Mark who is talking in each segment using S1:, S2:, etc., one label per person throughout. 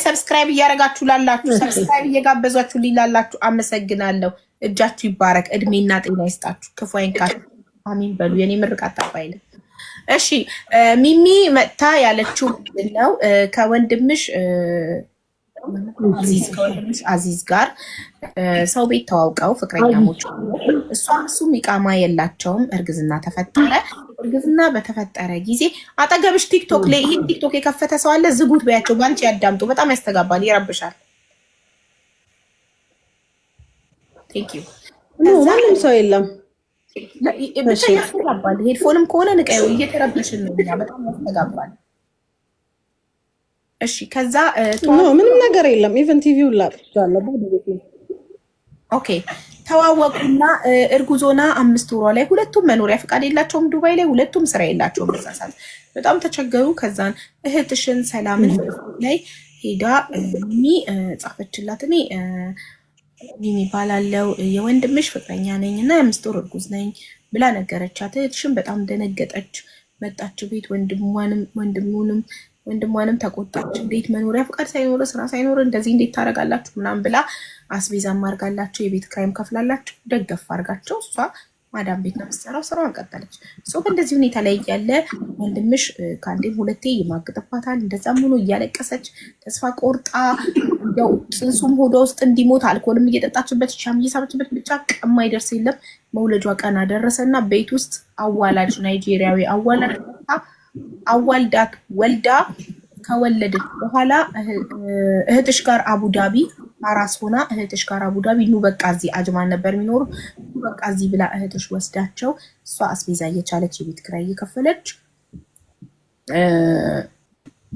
S1: ሰብስክራይብ እያደረጋችሁ ላላችሁ ሰብስክራይብ እየጋበዛችሁ ሊላላችሁ አመሰግናለሁ። እጃችሁ ይባረክ፣ እድሜና ጤና ይስጣችሁ፣ ክፉ አይንካችሁ። አሚን በሉ። የኔ ምርቃት አባይለ። እሺ ሚሚ መጥታ ያለችው ነው ከወንድምሽ አዚዝ ጋር ሰው ቤት ተዋውቀው ፍቅረኛሞች እሱም ኢቃማ የላቸውም። እርግዝና ተፈጠረ። እርግዝና በተፈጠረ ጊዜ አጠገብሽ ቲክቶክ ላይ ይሄን ቲክቶክ የከፈተ ሰው አለ፣ ዝጉት በያቸው፣ ባንቺ ያዳምጡ። በጣም ያስተጋባል፣ ይረብሻል። ቴንክ ዩ።
S2: ማንም ሰው የለም
S1: ብቻ ያስተጋባል። ሄድፎንም ከሆነ ንቀዩ፣ እየተረበሽን ነው። በጣም ያስተጋባል። እሺ ከዛ
S2: ምንም ነገር የለም። ኢቨን ቲቪው ላጥቻለሁ።
S1: ኦኬ ተዋወቁና እርጉዞና 5 ወሯ ላይ ሁለቱም መኖሪያ ፈቃድ የላቸውም ዱባይ ላይ፣ ሁለቱም ስራ የላቸውም። በዛሳት በጣም ተቸገሩ። ከዛን እህትሽን ሰላምን ላይ ሄዳ ጻፈችላት። እኔ ሚሚ ባላለው የወንድምሽ ፍቅረኛ ነኝ እና የ5 ወር እርጉዝ ነኝ ብላ ነገረቻት። እህትሽን በጣም ደነገጠች። መጣች ቤት ወንድሟንም ተቆጣች። እንዴት መኖሪያ ፍቃድ ሳይኖር ስራ ሳይኖር እንደዚህ እንዴት ታደርጋላችሁ ምናምን ብላ አስቤዛም አድርጋላቸው የቤት ክራይም ከፍላላቸው ደገፍ አድርጋቸው እሷ ማዳም ቤት ነው የምትሰራው፣ ስራዋን ቀጠለች። በእንደዚህ ሁኔታ ላይ ያለ ወንድምሽ ከአንዴም ሁለቴ ይማግጥባታል። እንደዛም ሆኖ እያለቀሰች ተስፋ ቆርጣ እንደው ጽንሱም ሆዷ ውስጥ እንዲሞት አልኮልም እየጠጣችበት ሻም እየሳበችበት ብቻ የማይደርስ የለም። መውለጇ ቀን አደረሰና ቤት ውስጥ አዋላጅ ናይጄሪያዊ አዋላጅ አዋልዳት ወልዳ ከወለደች በኋላ እህትሽ ጋር አቡዳቢ አራስ ሆና እህትሽ ጋር አቡዳቢ ኑ በቃ እዚህ አጅማን ነበር የሚኖሩ ኑ በቃ እዚህ ብላ እህትሽ ወስዳቸው እሷ አስቤዛ እየቻለች የቤት ኪራይ እየከፈለች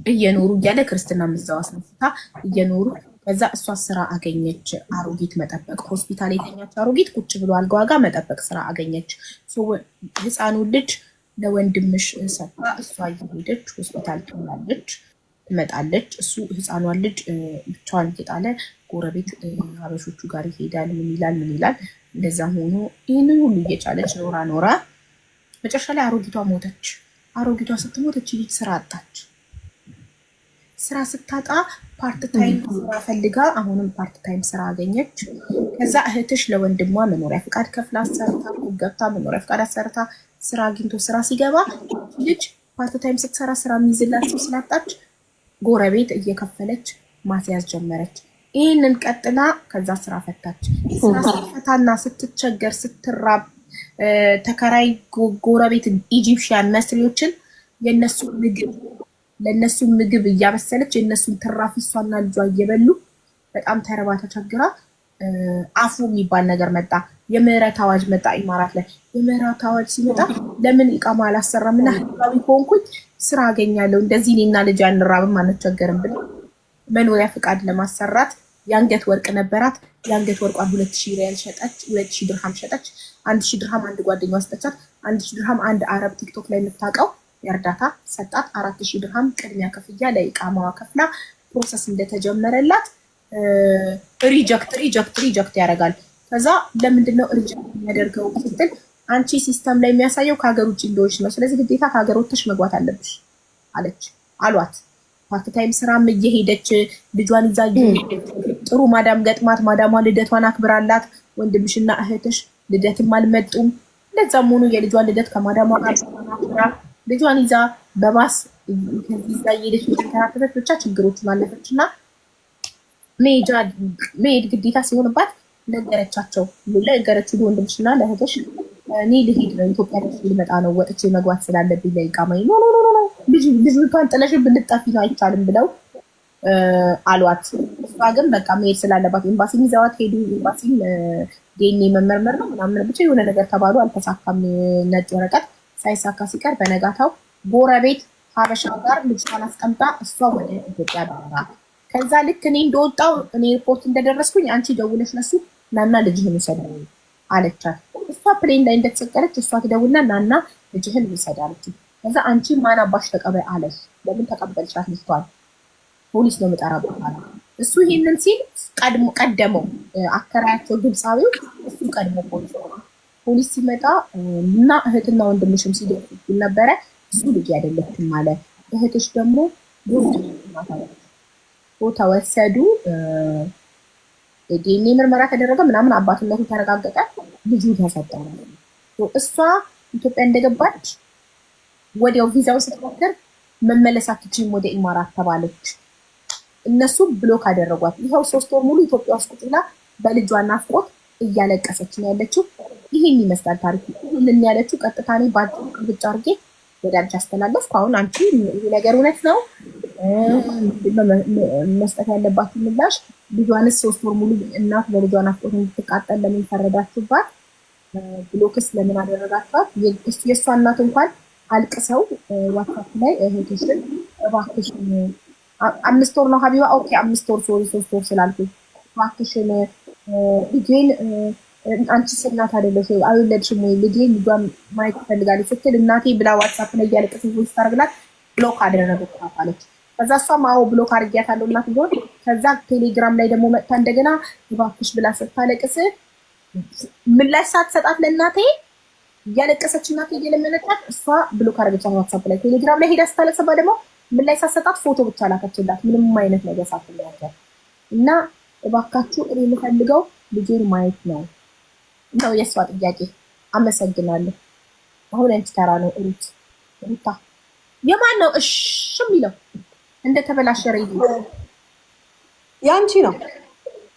S1: እየኖሩ እያለ ክርስትና ምዛው አስነስታ እየኖሩ ከዛ እሷ ስራ አገኘች። አሮጊት መጠበቅ ሆስፒታል የተኛች አሮጊት ቁጭ ብሎ አልጋዋ ጋር መጠበቅ ስራ አገኘች። ህፃኑ ልጅ ለወንድምሽ ሰጣ። እሷ እየሄደች ሆስፒታል ትመጣለች። እሱ ህፃኗን ልጅ ብቻዋን እየጣለ ጎረቤት ሀበሾቹ ጋር ይሄዳል። ምን ይላል። እንደዛ ሆኖ ይህንን ሁሉ እየቻለች ኖራ መጨረሻ ላይ አሮጊቷ ሞተች። አሮጊቷ ስትሞተች ልጅ ስራ አጣች። ስራ ስታጣ ፓርት ታይም ስራ ፈልጋ አሁንም ፓርት ታይም ስራ አገኘች። ከዛ እህትሽ ለወንድሟ መኖሪያ ፍቃድ ከፍላ አሰርታ ገብታ መኖሪያ ፍቃድ አሰርታ ስራ አግኝቶ ስራ ሲገባ ልጅ ፓርት ታይም ስትሰራ ስራ የሚይዝላቸው ስላጣች ጎረቤት እየከፈለች ማስያዝ ጀመረች። ይህንን ቀጥላ ከዛ ስራ ፈታች። ስራ ስትፈታና ስትቸገር ስትራብ ተከራይ ጎረቤት ኢጂፕሽያን መስሪዎችን ለነሱ ምግብ እያበሰለች የነሱን ትራፊ እሷና ልጇ እየበሉ በጣም ተረባ ተቸግራ አፉ የሚባል ነገር መጣ። የምህረት አዋጅ መጣ ኢማራት ላይ። የምህረት አዋጅ ሲመጣ ለምን ኢቃማ አላሰራም እና ህጋዊ ሆንኩኝ ስራ አገኛለሁ እንደዚህ እኔና ልጅ አንራብም አንቸገርም ብለው መኖሪያ ፍቃድ ለማሰራት የአንገት ወርቅ ነበራት። የአንገት ወርቋን 2000 ሪያል ሸጠች። 2000 ድርሃም ሸጠች። 1000 ድርሃም አንድ ጓደኛዋ ሰጠቻት። 1000 ድርሃም አንድ አረብ ቲክቶክ ላይ የምታውቀው የእርዳታ ሰጣት። 4000 ድርሃም ቅድሚያ ክፍያ ለኢቃማዋ ከፍላ ፕሮሰስ እንደተጀመረላት ሪጀክት ያደርጋል። ከዛ ለምንድነው ሪጀክት የሚያደርገው ስትል አንቺ ሲስተም ላይ የሚያሳየው ከሀገር ውጭ እንደሆንሽ ነው፣ ስለዚህ ግዴታ ከሀገር ወጥተሽ መግባት አለብሽ አሏት። ፓርት ታይም ስራም እየሄደች ልጇን ይዛ ጥሩ ማዳም ገጥማት ማዳሟ ልደቷን አክብራላት። ወንድምሽና እህትሽ ልደትም አልመጡም። ለዛም ሆኖ የልጇን ልደት ከማዳሟ ጋር አክብራ ልጇን ይዛ በባስ ይዛ እየሄደች ተከራተተች። ብቻ ችግሮችን አለፈችና መሄድ ግዴታ ሲሆንባት ነገረቻቸው። ነገረችው ወንድምሽና ለእህትሽ እኔ ልሄድ ነው ኢትዮጵያ ደስ ልመጣ ነው ወጥቼ መግባት ስላለብኝ ለኢቃማይ ኖ ልጅቷን ጥለሽን ብንጠፊ ነው አይቻልም ብለው አሏት። እሷ ግን በቃ መሄድ ስላለባት ኤምባሲም ይዘዋት ሄዱ። ኤምባሲም ዲኤንኤ መመርመር ነው ምናምን ብቻ የሆነ ነገር ተባሉ። አልተሳካም። ነጭ ወረቀት ሳይሳካ ሲቀር በነጋታው ጎረቤት ሀበሻ ጋር ልጅቷን አስቀምጣ እሷ ወደ ኢትዮጵያ በራ። ከዛ ልክ እኔ እንደወጣው እኔ ሪፖርት እንደደረስኩኝ አንቺ ደውለሽ ነሱ ናና ልጅህን ውሰድ አለቻት። እሷ ፕሌን ላይ እንደተሰቀለች እሷ ትደውልና ናና ልጅህን ውሰድ አለች። ከዛ አንቺ ማን አባሽ ተቀበል አለሽ። ለምን ተቀበልሻት ልጅቷን? ፖሊስ ነው የምጠራበት አለ። እሱ ይሄንን ሲል ቀደመው አከራያቸው ግብፃዊው እሱ ቀድሞ ፖሊስ ሲመጣ እና እህትና ወንድምሽም ሲደርሱ ነበረ። እሱ ልጅ አይደለችም አለ። እህትሽ ደግሞ ቦታ ወሰዱ። ዲኤንኤ ምርመራ ተደረገ ምናምን አባትነቱ ተረጋገጠ። ልጁ ተሰጠ። እሷ ኢትዮጵያ እንደገባች ወዲያው ቪዛው ስትሞክር መመለስ አትችይም ወደ ኢማራት ተባለች። እነሱ ብሎክ አደረጓት። ይኸው 3 ወር ሙሉ ኢትዮጵያ ውስጥ ቁጭ ብላ በልጇ ናፍቆት እያለቀሰች ነው ያለችው። ይሄን ይመስላል ታሪኩ። ምን ያለችው ቀጥታ እኔ ባጭሩ ቅልብጭ አድርጌ ወደ አንቺ አስተላለፍኩ። አሁን አንቺ ይሄ ነገር እውነት ነው መስጠት ያለባት ምላሽ፣ ልጇንስ 3 ወር ሙሉ እናት በልጇ ናፍቆት እንድትቃጠል ለምን ፈረዳችሁባት? ብሎክስ ለምን አደረጋችኋት? የእሷ እናት እንኳን አልቅሰው ዋትሳፕ ላይ እህትሽን እባክሽን 5 ወር ነው ሀቢባ ኦኬ 5 ወር ሶሪ 3 ወር ስላልኩኝ እባክሽን ልጄን አንቺ እናት አይደለሽ አይወለድሽም ወይ ልጄን ልጇን ማየት ትፈልጋለች ስትል እናቴ ብላ ዋትሳፕ ላይ እያለቀሰች ቮይስ ታርግላት ብሎክ አደረገች አለች። ከዛ እሷም አዎ ብሎክ አድርጊያታለሁ እናት ቢሆን ከዛ ቴሌግራም ላይ ደግሞ መጥታ እንደገና እባክሽ ብላ ስታለቅስ ምላሽ ሳትሰጣት ለእናቴ እያለቀሰች እናቴ እየለመነቻት እሷ ብሎክ አደረገቻት ዋትሳፕ ላይ። ቴሌግራም ላይ ሄዳ ስታለቅስባ ደግሞ ምላሽ ሳትሰጣት ፎቶ ብቻ ላከችላት ምንም አይነት ነገር ሳትላከ እና እባካችሁ እኔ የምፈልገው ልጄን ማየት ነው የእሷ ጥያቄ። አመሰግናለሁ። አሁን አንቺ ተራ ነው ሩታ። የማን ነው እሺ የሚለው እንደተበላሸ ሬዲዮ?
S2: ያንቺ ነው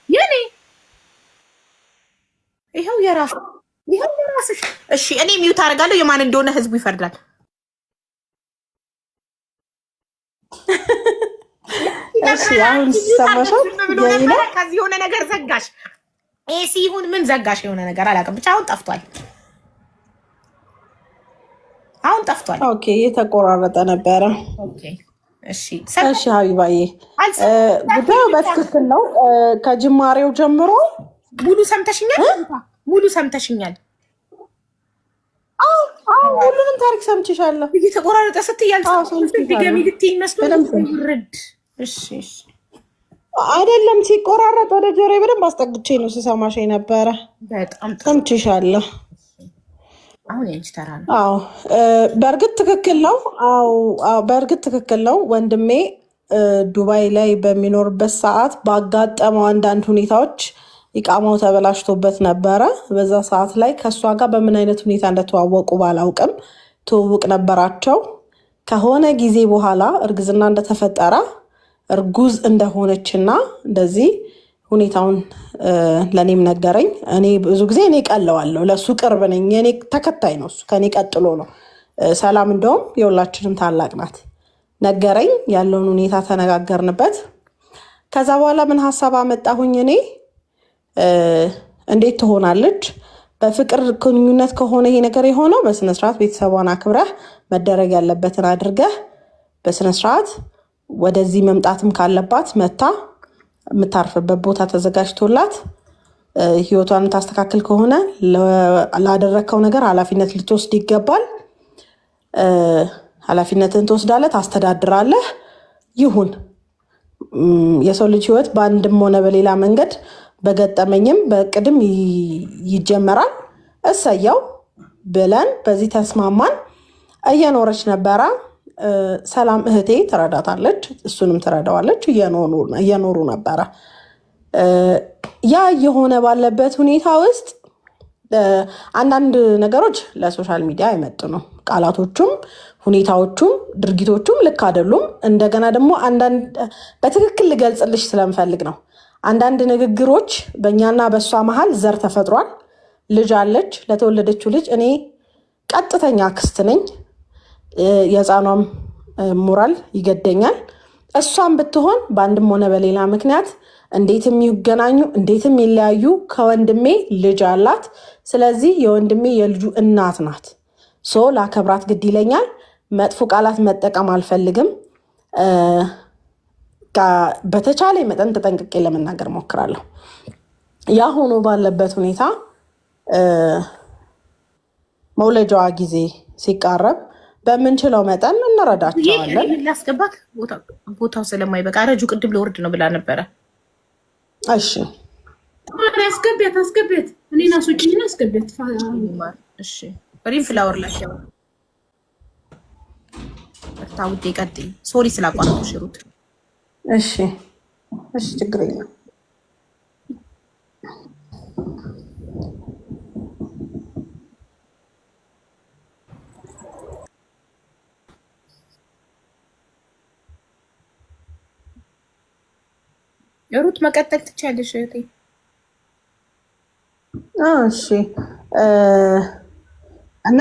S1: የኔ? ይኸው የራስሽ። እሺ እኔ ሚውት አደርጋለሁ። የማን እንደሆነ ህዝቡ ይፈርዳል።
S2: እሺ አሁን ሰማሻል?
S1: ከዚህ የሆነ ነገር ዘጋሽ። ኤሲ ይሁን ምን ዘጋሽ? የሆነ ነገር አላውቅም። ብቻ አሁን ጠፍቷል።
S2: ኦኬ የተቆራረጠ ነበረ።
S1: ኦኬ እሺ
S2: ሀቢባዬ ጉዳዩ በትክክል ነው። ከጅማሬው ጀምሮ
S1: ሙሉ ሰምተሽኛል?
S2: ሁሉንም ታሪክ ሰምቼሻለሁ።
S1: እየተቆራረጠ ስትያል ገሚ ልትይኝ መስሎ ይርድ። እሺ
S2: አይደለም ሲቆራረጥ ወደ ጆሮዬ በደንብ አስጠግቼ ነው ስሰማሽ ነበረ።
S1: በጣም
S2: ሰምቼሻለሁ።
S1: አሁን ያንቺ ተራ ነው።
S2: በእርግጥ ትክክል ነው። ወንድሜ ዱባይ ላይ በሚኖርበት ሰዓት ባጋጠመው አንዳንድ ሁኔታዎች ኢቃማው ተበላሽቶበት ነበረ። በዛ ሰዓት ላይ ከእሷ ጋር በምን አይነት ሁኔታ እንደተዋወቁ ባላውቅም ትውውቅ ነበራቸው። ከሆነ ጊዜ በኋላ እርግዝና እንደተፈጠረ እርጉዝ እንደሆነችና እንደዚህ ሁኔታውን ለእኔም ነገረኝ። እኔ ብዙ ጊዜ እኔ ቀለዋለሁ፣ ለእሱ ቅርብ ነኝ፣ የኔ ተከታይ ነው እሱ፣ ከኔ ቀጥሎ ነው። ሰላም እንደውም የሁላችንም ታላቅ ናት። ነገረኝ፣ ያለውን ሁኔታ ተነጋገርንበት። ከዛ በኋላ ምን ሀሳብ አመጣሁኝ እኔ እንዴት ትሆናለች? በፍቅር ግንኙነት ከሆነ ይሄ ነገር የሆነው በስነስርዓት ቤተሰቧን አክብረህ መደረግ ያለበትን አድርገህ በስነስርዓት ወደዚህ መምጣትም ካለባት መታ የምታርፍበት ቦታ ተዘጋጅቶላት ህይወቷን ታስተካክል ከሆነ ላደረግከው ነገር ኃላፊነት ልትወስድ ይገባል። ኃላፊነትን ትወስዳለህ፣ ታስተዳድራለህ። ይሁን የሰው ልጅ ህይወት በአንድም ሆነ በሌላ መንገድ በገጠመኝም በቅድም ይጀመራል። እሰየው ብለን በዚህ ተስማማን። እየኖረች ነበረ። ሰላም እህቴ ትረዳታለች፣ እሱንም ትረዳዋለች። እየኖሩ ነበረ። ያ የሆነ ባለበት ሁኔታ ውስጥ አንዳንድ ነገሮች ለሶሻል ሚዲያ አይመጥኑም። ቃላቶቹም ሁኔታዎቹም ድርጊቶቹም ልክ አይደሉም። እንደገና ደግሞ አንዳንድ በትክክል ልገልጽልሽ ስለምፈልግ ነው። አንዳንድ ንግግሮች በእኛና በእሷ መሀል ዘር ተፈጥሯል። ልጅ አለች። ለተወለደችው ልጅ እኔ ቀጥተኛ አክስት ነኝ። የህፃኗም ሞራል ይገደኛል። እሷም ብትሆን በአንድም ሆነ በሌላ ምክንያት እንዴትም ይገናኙ እንዴትም ይለያዩ ከወንድሜ ልጅ አላት። ስለዚህ የወንድሜ የልጁ እናት ናት። ላከብራት ግድ ይለኛል። መጥፎ ቃላት መጠቀም አልፈልግም። በተቻለ መጠን ተጠንቅቄ ለመናገር ሞክራለሁ። ያ ሆኖ ባለበት ሁኔታ መውለጃዋ ጊዜ ሲቃረብ በምንችለው መጠን እንረዳቸዋለን።
S1: ላስገባት ቦታው ስለማይበቃ ረጁ ቅድም ለወርድ ነው ብላ ነበረ።
S2: እሺ
S3: አስገቢያት እኔና ሱጭኝና አስገቢያት።
S1: እሺ ሪም ፍላወር ላቸው ታውዴ ቀጥይ። ሶሪ ስላቋረጥኩሽ ሩት።
S2: እሺ እሺ ችግር የለም።
S1: ሩት መቀጠል ትችያለሽ እህቴ።
S2: እሺ እና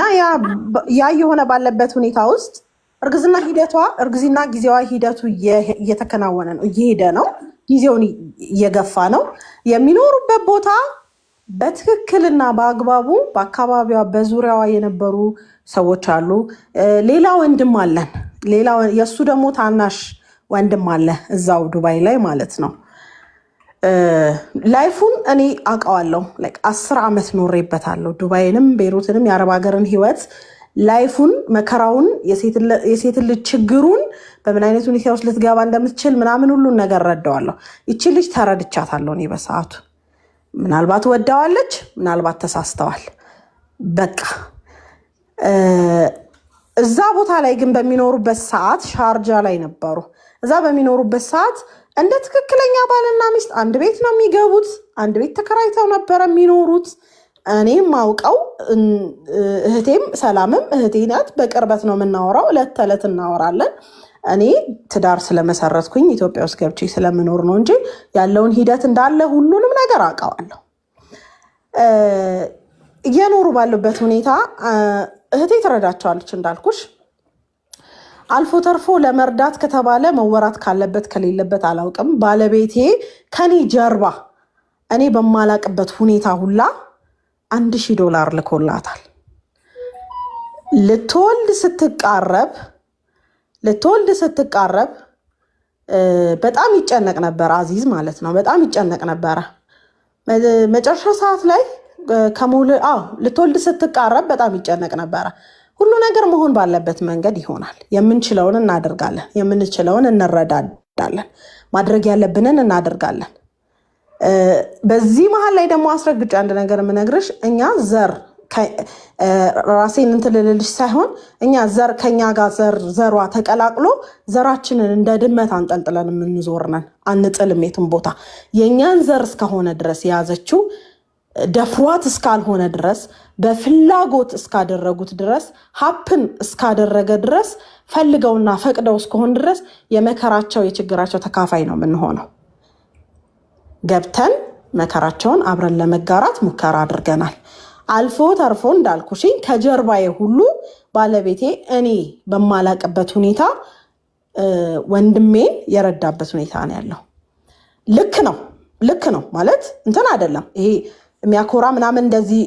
S2: ያ የሆነ ባለበት ሁኔታ ውስጥ እርግዝና ጊዜዋ ሂደቱ እየተከናወነ ነው፣ እየሄደ ነው፣ ጊዜውን እየገፋ ነው። የሚኖሩበት ቦታ በትክክልና በአግባቡ በአካባቢዋ በዙሪያዋ የነበሩ ሰዎች አሉ። ሌላ ወንድም አለን፣ የእሱ ደግሞ ታናሽ ወንድም አለ እዛው ዱባይ ላይ ማለት ነው። ላይፉን እኔ አውቀዋለሁ። 10 ዓመት ኖሬበታለሁ። ዱባይንም ቤሩትንም የአረብ ሀገርን ህይወት ላይፉን፣ መከራውን፣ የሴት ልጅ ችግሩን በምን አይነት ሁኔታ ውስጥ ልትገባ እንደምትችል ምናምን ሁሉን ነገር ረዳዋለሁ። ይቺ ልጅ ተረድቻታለሁ እኔ በሰዓቱ። ምናልባት ወዳዋለች፣ ምናልባት ተሳስተዋል። በቃ እዛ ቦታ ላይ ግን በሚኖሩበት ሰዓት ሻርጃ ላይ ነበሩ። እዛ በሚኖሩበት ሰዓት እንደ ትክክለኛ ባልና ሚስት አንድ ቤት ነው የሚገቡት። አንድ ቤት ተከራይተው ነበረ የሚኖሩት። እኔም አውቀው እህቴም ሰላምም እህቴ ናት። በቅርበት ነው የምናወራው፣ ዕለት ተዕለት እናወራለን። እኔ ትዳር ስለመሰረትኩኝ ኢትዮጵያ ውስጥ ገብቼ ስለምኖር ነው እንጂ ያለውን ሂደት እንዳለ ሁሉንም ነገር አውቀዋለሁ። እየኖሩ ባሉበት ሁኔታ እህቴ ትረዳቸዋለች እንዳልኩሽ። አልፎ ተርፎ ለመርዳት ከተባለ መወራት ካለበት ከሌለበት አላውቅም። ባለቤቴ ከኔ ጀርባ እኔ በማላቅበት ሁኔታ ሁላ $1000 ልኮላታል። ልትወልድ ስትቃረብ በጣም ይጨነቅ ነበር። አዚዝ ማለት ነው። በጣም ይጨነቅ ነበረ። መጨረሻ ሰዓት ላይ ልትወልድ ስትቃረብ በጣም ይጨነቅ ነበረ። ሁሉ ነገር መሆን ባለበት መንገድ ይሆናል። የምንችለውን እናደርጋለን፣ የምንችለውን እንረዳዳለን፣ ማድረግ ያለብንን እናደርጋለን። በዚህ መሀል ላይ ደግሞ አስረግጬ አንድ ነገር የምነግርሽ፣ እኛ ራሴን እንትን ልልልሽ ሳይሆን እኛ ከኛ ጋር ዘሯ ተቀላቅሎ ዘራችንን እንደ ድመት አንጠልጥለን የምንዞር ነን። አንጥልም የትም ቦታ። የእኛን ዘር እስከሆነ ድረስ የያዘችው ደፍሯት እስካልሆነ ድረስ በፍላጎት እስካደረጉት ድረስ ሀፕን እስካደረገ ድረስ ፈልገውና ፈቅደው እስከሆን ድረስ የመከራቸው የችግራቸው ተካፋይ ነው የምንሆነው። ገብተን መከራቸውን አብረን ለመጋራት ሙከራ አድርገናል። አልፎ ተርፎ እንዳልኩሽኝ ከጀርባዬ ሁሉ ባለቤቴ እኔ በማላቅበት ሁኔታ ወንድሜን የረዳበት ሁኔታ ነው ያለው። ልክ ነው ማለት እንትን አይደለም። ይሄ የሚያኮራ ምናምን እንደዚህ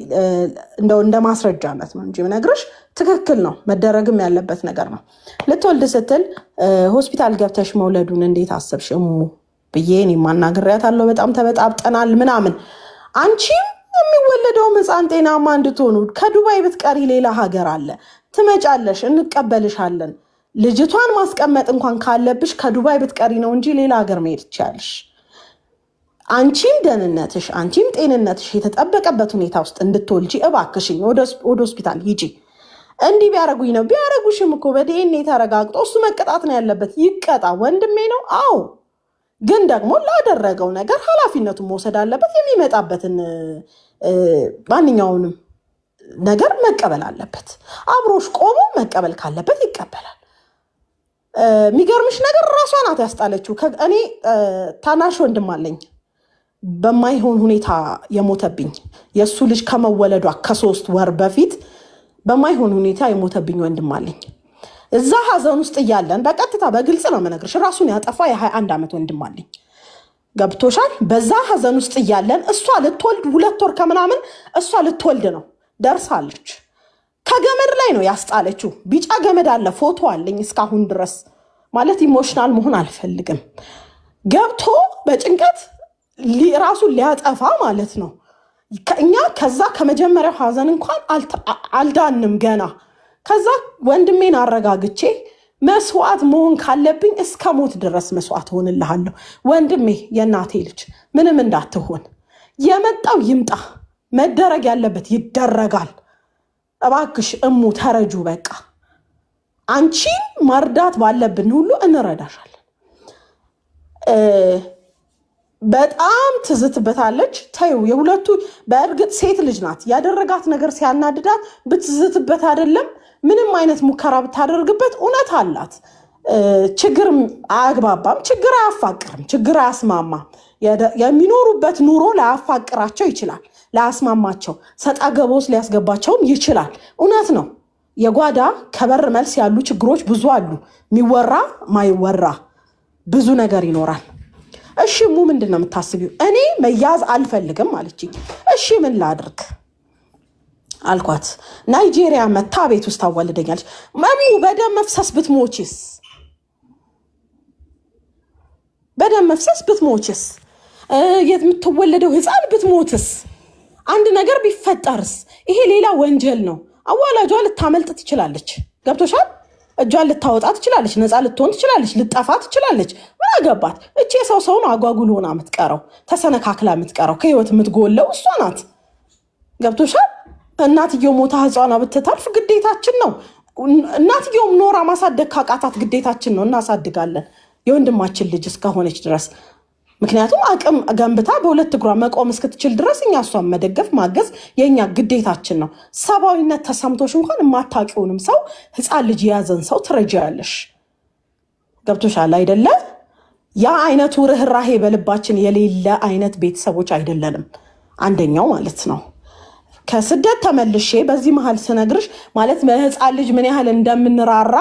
S2: እንደ ማስረጃነት ነው እንጂ ነግርሽ ትክክል ነው፣ መደረግም ያለበት ነገር ነው። ልትወልድ ስትል ሆስፒታል ገብተሽ መውለዱን እንዴት አሰብሽ እሙ ብዬ እኔ ማናግሬያታለሁ። በጣም ተበጣብጠናል ምናምን። አንቺም የሚወለደው ሕፃን ጤናማ እንድትሆኑ ከዱባይ ብትቀሪ ሌላ ሀገር አለ፣ ትመጫለሽ፣ እንቀበልሻለን። ልጅቷን ማስቀመጥ እንኳን ካለብሽ ከዱባይ ብትቀሪ ነው እንጂ ሌላ ሀገር መሄድ ትችያለሽ። አንቺም ደህንነትሽ አንቺም ጤንነትሽ የተጠበቀበት ሁኔታ ውስጥ እንድትወልጂ እባክሽኝ ወደ ሆስፒታል ሂጂ። እንዲህ ቢያረጉኝ ነው ቢያረጉሽም እኮ በዲኤንኤ ተረጋግጦ እሱ መቀጣት ነው ያለበት። ይቀጣ፣ ወንድሜ ነው። አዎ፣ ግን ደግሞ ላደረገው ነገር ኃላፊነቱን መውሰድ አለበት። የሚመጣበትን ማንኛውንም ነገር መቀበል አለበት። አብሮሽ ቆሞ መቀበል ካለበት ይቀበላል። የሚገርምሽ ነገር ራሷ ናት ያስጣለችው። እኔ ታናሽ ወንድም አለኝ በማይሆን ሁኔታ የሞተብኝ፣ የእሱ ልጅ ከመወለዷ ከ3 ወር በፊት በማይሆን ሁኔታ የሞተብኝ ወንድም አለኝ። እዛ ሀዘን ውስጥ እያለን በቀጥታ በግልጽ ነው የምነግርሽ፣ ራሱን ያጠፋ የ21 ዓመት ወንድም አለኝ። ገብቶሻል? በዛ ሀዘን ውስጥ እያለን እሷ ልትወልድ 2 ወር ከምናምን እሷ ልትወልድ ነው ደርሳለች። ከገመድ ላይ ነው ያስጣለችው። ቢጫ ገመድ አለ፣ ፎቶ አለኝ እስካሁን ድረስ። ማለት ኢሞሽናል መሆን አልፈልግም። ገብቶ በጭንቀት ራሱን ሊያጠፋ ማለት ነው። እኛ ከዛ ከመጀመሪያው ሀዘን እንኳን አልዳንም ገና። ከዛ ወንድሜን አረጋግቼ መስዋዕት መሆን ካለብኝ እስከ ሞት ድረስ መስዋዕት ሆንልሃለሁ ወንድሜ፣ የእናቴ ልጅ ምንም እንዳትሆን፣ የመጣው ይምጣ፣ መደረግ ያለበት ይደረጋል። እባክሽ እሙ ተረጁ፣ በቃ አንቺን መርዳት ባለብን ሁሉ እንረዳሻለን። በጣም ትዝትበታለች። ታዩ የሁለቱ በእርግጥ ሴት ልጅ ናት። ያደረጋት ነገር ሲያናድዳት ብትዝትበት አይደለም ምንም አይነት ሙከራ ብታደርግበት እውነት አላት። ችግር አያግባባም፣ ችግር አያፋቅርም፣ ችግር አያስማማም። የሚኖሩበት ኑሮ ላያፋቅራቸው ይችላል፣ ላያስማማቸው ሰጣ ገቦስ ሊያስገባቸውም ይችላል። እውነት ነው። የጓዳ ከበር መልስ ያሉ ችግሮች ብዙ አሉ። የሚወራ ማይወራ ብዙ ነገር ይኖራል። እሺ ሙ ምንድን ነው የምታስቢው? እኔ መያዝ አልፈልግም አለችኝ። እሺ ምን ላድርግ አልኳት። ናይጄሪያ መታ ቤት ውስጥ ታዋልደኛለች። መሙ በደም መፍሰስ ብትሞችስ? በደም መፍሰስ ብትሞችስ? የምትወለደው ህፃን ብትሞትስ? አንድ ነገር ቢፈጠርስ? ይሄ ሌላ ወንጀል ነው። አዋላጇ ልታመልጥ ትችላለች። ገብቶሻል? እጇን ልታወጣ ትችላለች፣ ነፃ ልትሆን ትችላለች፣ ልጠፋ ትችላለች። ምን አገባት? እቺ የሰው ሰውን አጓጉል ሆና የምትቀረው ተሰነካክላ የምትቀረው ከህይወት የምትጎለው እሷ ናት። ገብቶሻል? እናትየው ሞታ ህፃኗ ብትታርፍ ግዴታችን ነው። እናትየውም ኖራ ማሳደግ ካቃታት ግዴታችን ነው፣ እናሳድጋለን የወንድማችን ልጅ እስከሆነች ድረስ። ምክንያቱም አቅም ገንብታ በሁለት እግሯ መቆም እስክትችል ድረስ እኛ እሷን መደገፍ ማገዝ የኛ ግዴታችን ነው። ሰብአዊነት ተሰምቶሽ እንኳን የማታውቂውንም ሰው ህፃን ልጅ የያዘን ሰው ትረጃያለሽ። ገብቶሻል አይደለ? ያ አይነቱ ርህራሄ በልባችን የሌለ አይነት ቤተሰቦች አይደለንም። አንደኛው ማለት ነው። ከስደት ተመልሼ በዚህ መሀል ስነግርሽ ማለት በህፃን ልጅ ምን ያህል እንደምንራራ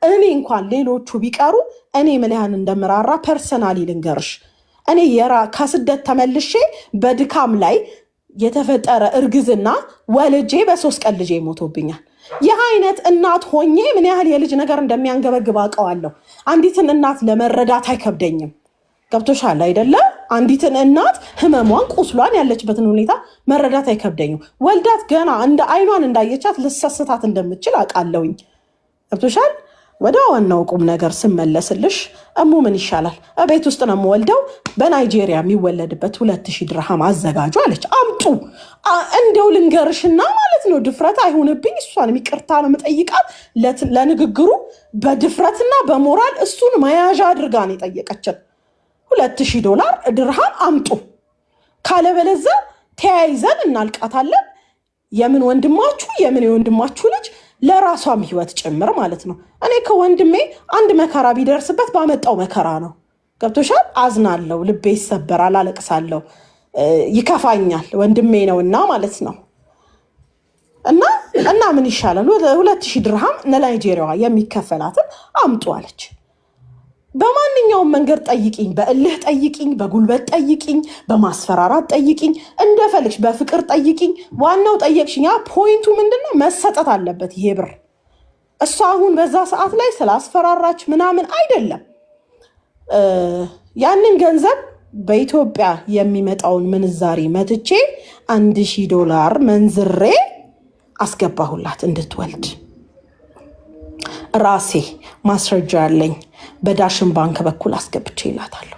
S2: እኔ እንኳን ሌሎቹ ቢቀሩ እኔ ምን ያህል እንደምራራ ፐርሰናሊ ልንገርሽ። እኔ ከስደት ተመልሼ በድካም ላይ የተፈጠረ እርግዝና ወልጄ በ3 ቀን ልጄ ሞቶብኛል። ይህ አይነት እናት ሆኜ ምን ያህል የልጅ ነገር እንደሚያንገበግብ አውቀዋለሁ። አንዲትን እናት ለመረዳት አይከብደኝም። ገብቶሻል አይደለ? አንዲትን እናት ህመሟን፣ ቁስሏን፣ ያለችበትን ሁኔታ መረዳት አይከብደኝም። ወልዳት ገና እንደ አይኗን እንዳየቻት ልሰስታት እንደምችል አውቃለሁኝ። ገብቶሻል? ወደ ዋናው ቁም ነገር ስመለስልሽ እሙ ምን ይሻላል? ቤት ውስጥ ነው የምወልደው፣ በናይጄሪያ የሚወለድበት 2000 ድርሃም አዘጋጁ አለች። አምጡ እንደው ልንገርሽና ማለት ነው ድፍረት አይሆንብኝ። እሷን ይቅርታ ነው የምጠይቃት ለንግግሩ። በድፍረትና በሞራል እሱን መያዣ አድርጋ ነው የጠየቀችን። $2000 ድርሃም አምጡ፣ ካለበለዚያ ተያይዘን እናልቃታለን። የምን ወንድማችሁ የምን የወንድማችሁ ልጅ ለራሷም ህይወት ጭምር ማለት ነው። እኔ ከወንድሜ አንድ መከራ ቢደርስበት ባመጣው መከራ ነው። ገብቶሻል? አዝናለሁ፣ ልቤ ይሰበራል፣ አለቅሳለሁ፣ ይከፋኛል። ወንድሜ ነውና ማለት ነው። እና ምን ይሻላል? 2000 ድርሃም ለናይጄሪያዋ የሚከፈላትን አምጡ አለች። በማንኛውም መንገድ ጠይቂኝ፣ በእልህ ጠይቂኝ፣ በጉልበት ጠይቂኝ፣ በማስፈራራት ጠይቂኝ፣ እንደፈልግሽ በፍቅር ጠይቂኝ። ዋናው ጠየቅሽኝ። ያ ፖይንቱ ምንድነው? መሰጠት አለበት ይሄ ብር። እሷ አሁን በዛ ሰዓት ላይ ስላስፈራራች ምናምን አይደለም። ያንን ገንዘብ በኢትዮጵያ የሚመጣውን ምንዛሪ መትቼ $1000 መንዝሬ አስገባሁላት እንድትወልድ። ራሴ ማስረጃ አለኝ። በዳሽን ባንክ በኩል አስገብቼ ይላታለሁ።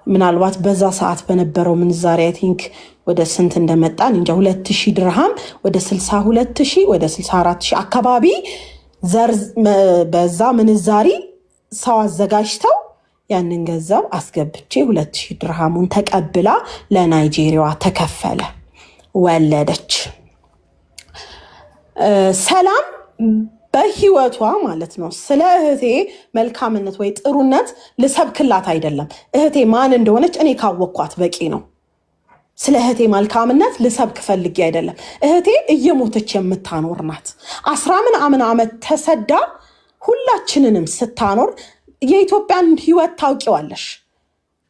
S2: ምናልባት በዛ ሰዓት በነበረው ምንዛሪ አይ ቲንክ ወደ ስንት እንደመጣን እንጃ 2000 ድርሃም ወደ 62000 ወደ 64000 አካባቢ በዛ ምንዛሪ ሰው አዘጋጅተው ያንን ገንዘብ አስገብቼ 2000 ድርሃሙን ተቀብላ ለናይጄሪያዋ ተከፈለ። ወለደች። ሰላም በህይወቷ ማለት ነው። ስለ እህቴ መልካምነት ወይ ጥሩነት ልሰብክላት አይደለም። እህቴ ማን እንደሆነች እኔ ካወቅኳት በቂ ነው። ስለ እህቴ መልካምነት ልሰብክ ፈልጌ አይደለም። እህቴ እየሞተች የምታኖር ናት። 10 ዓመት ተሰዳ ሁላችንንም ስታኖር የኢትዮጵያን ህይወት ታውቂዋለሽ።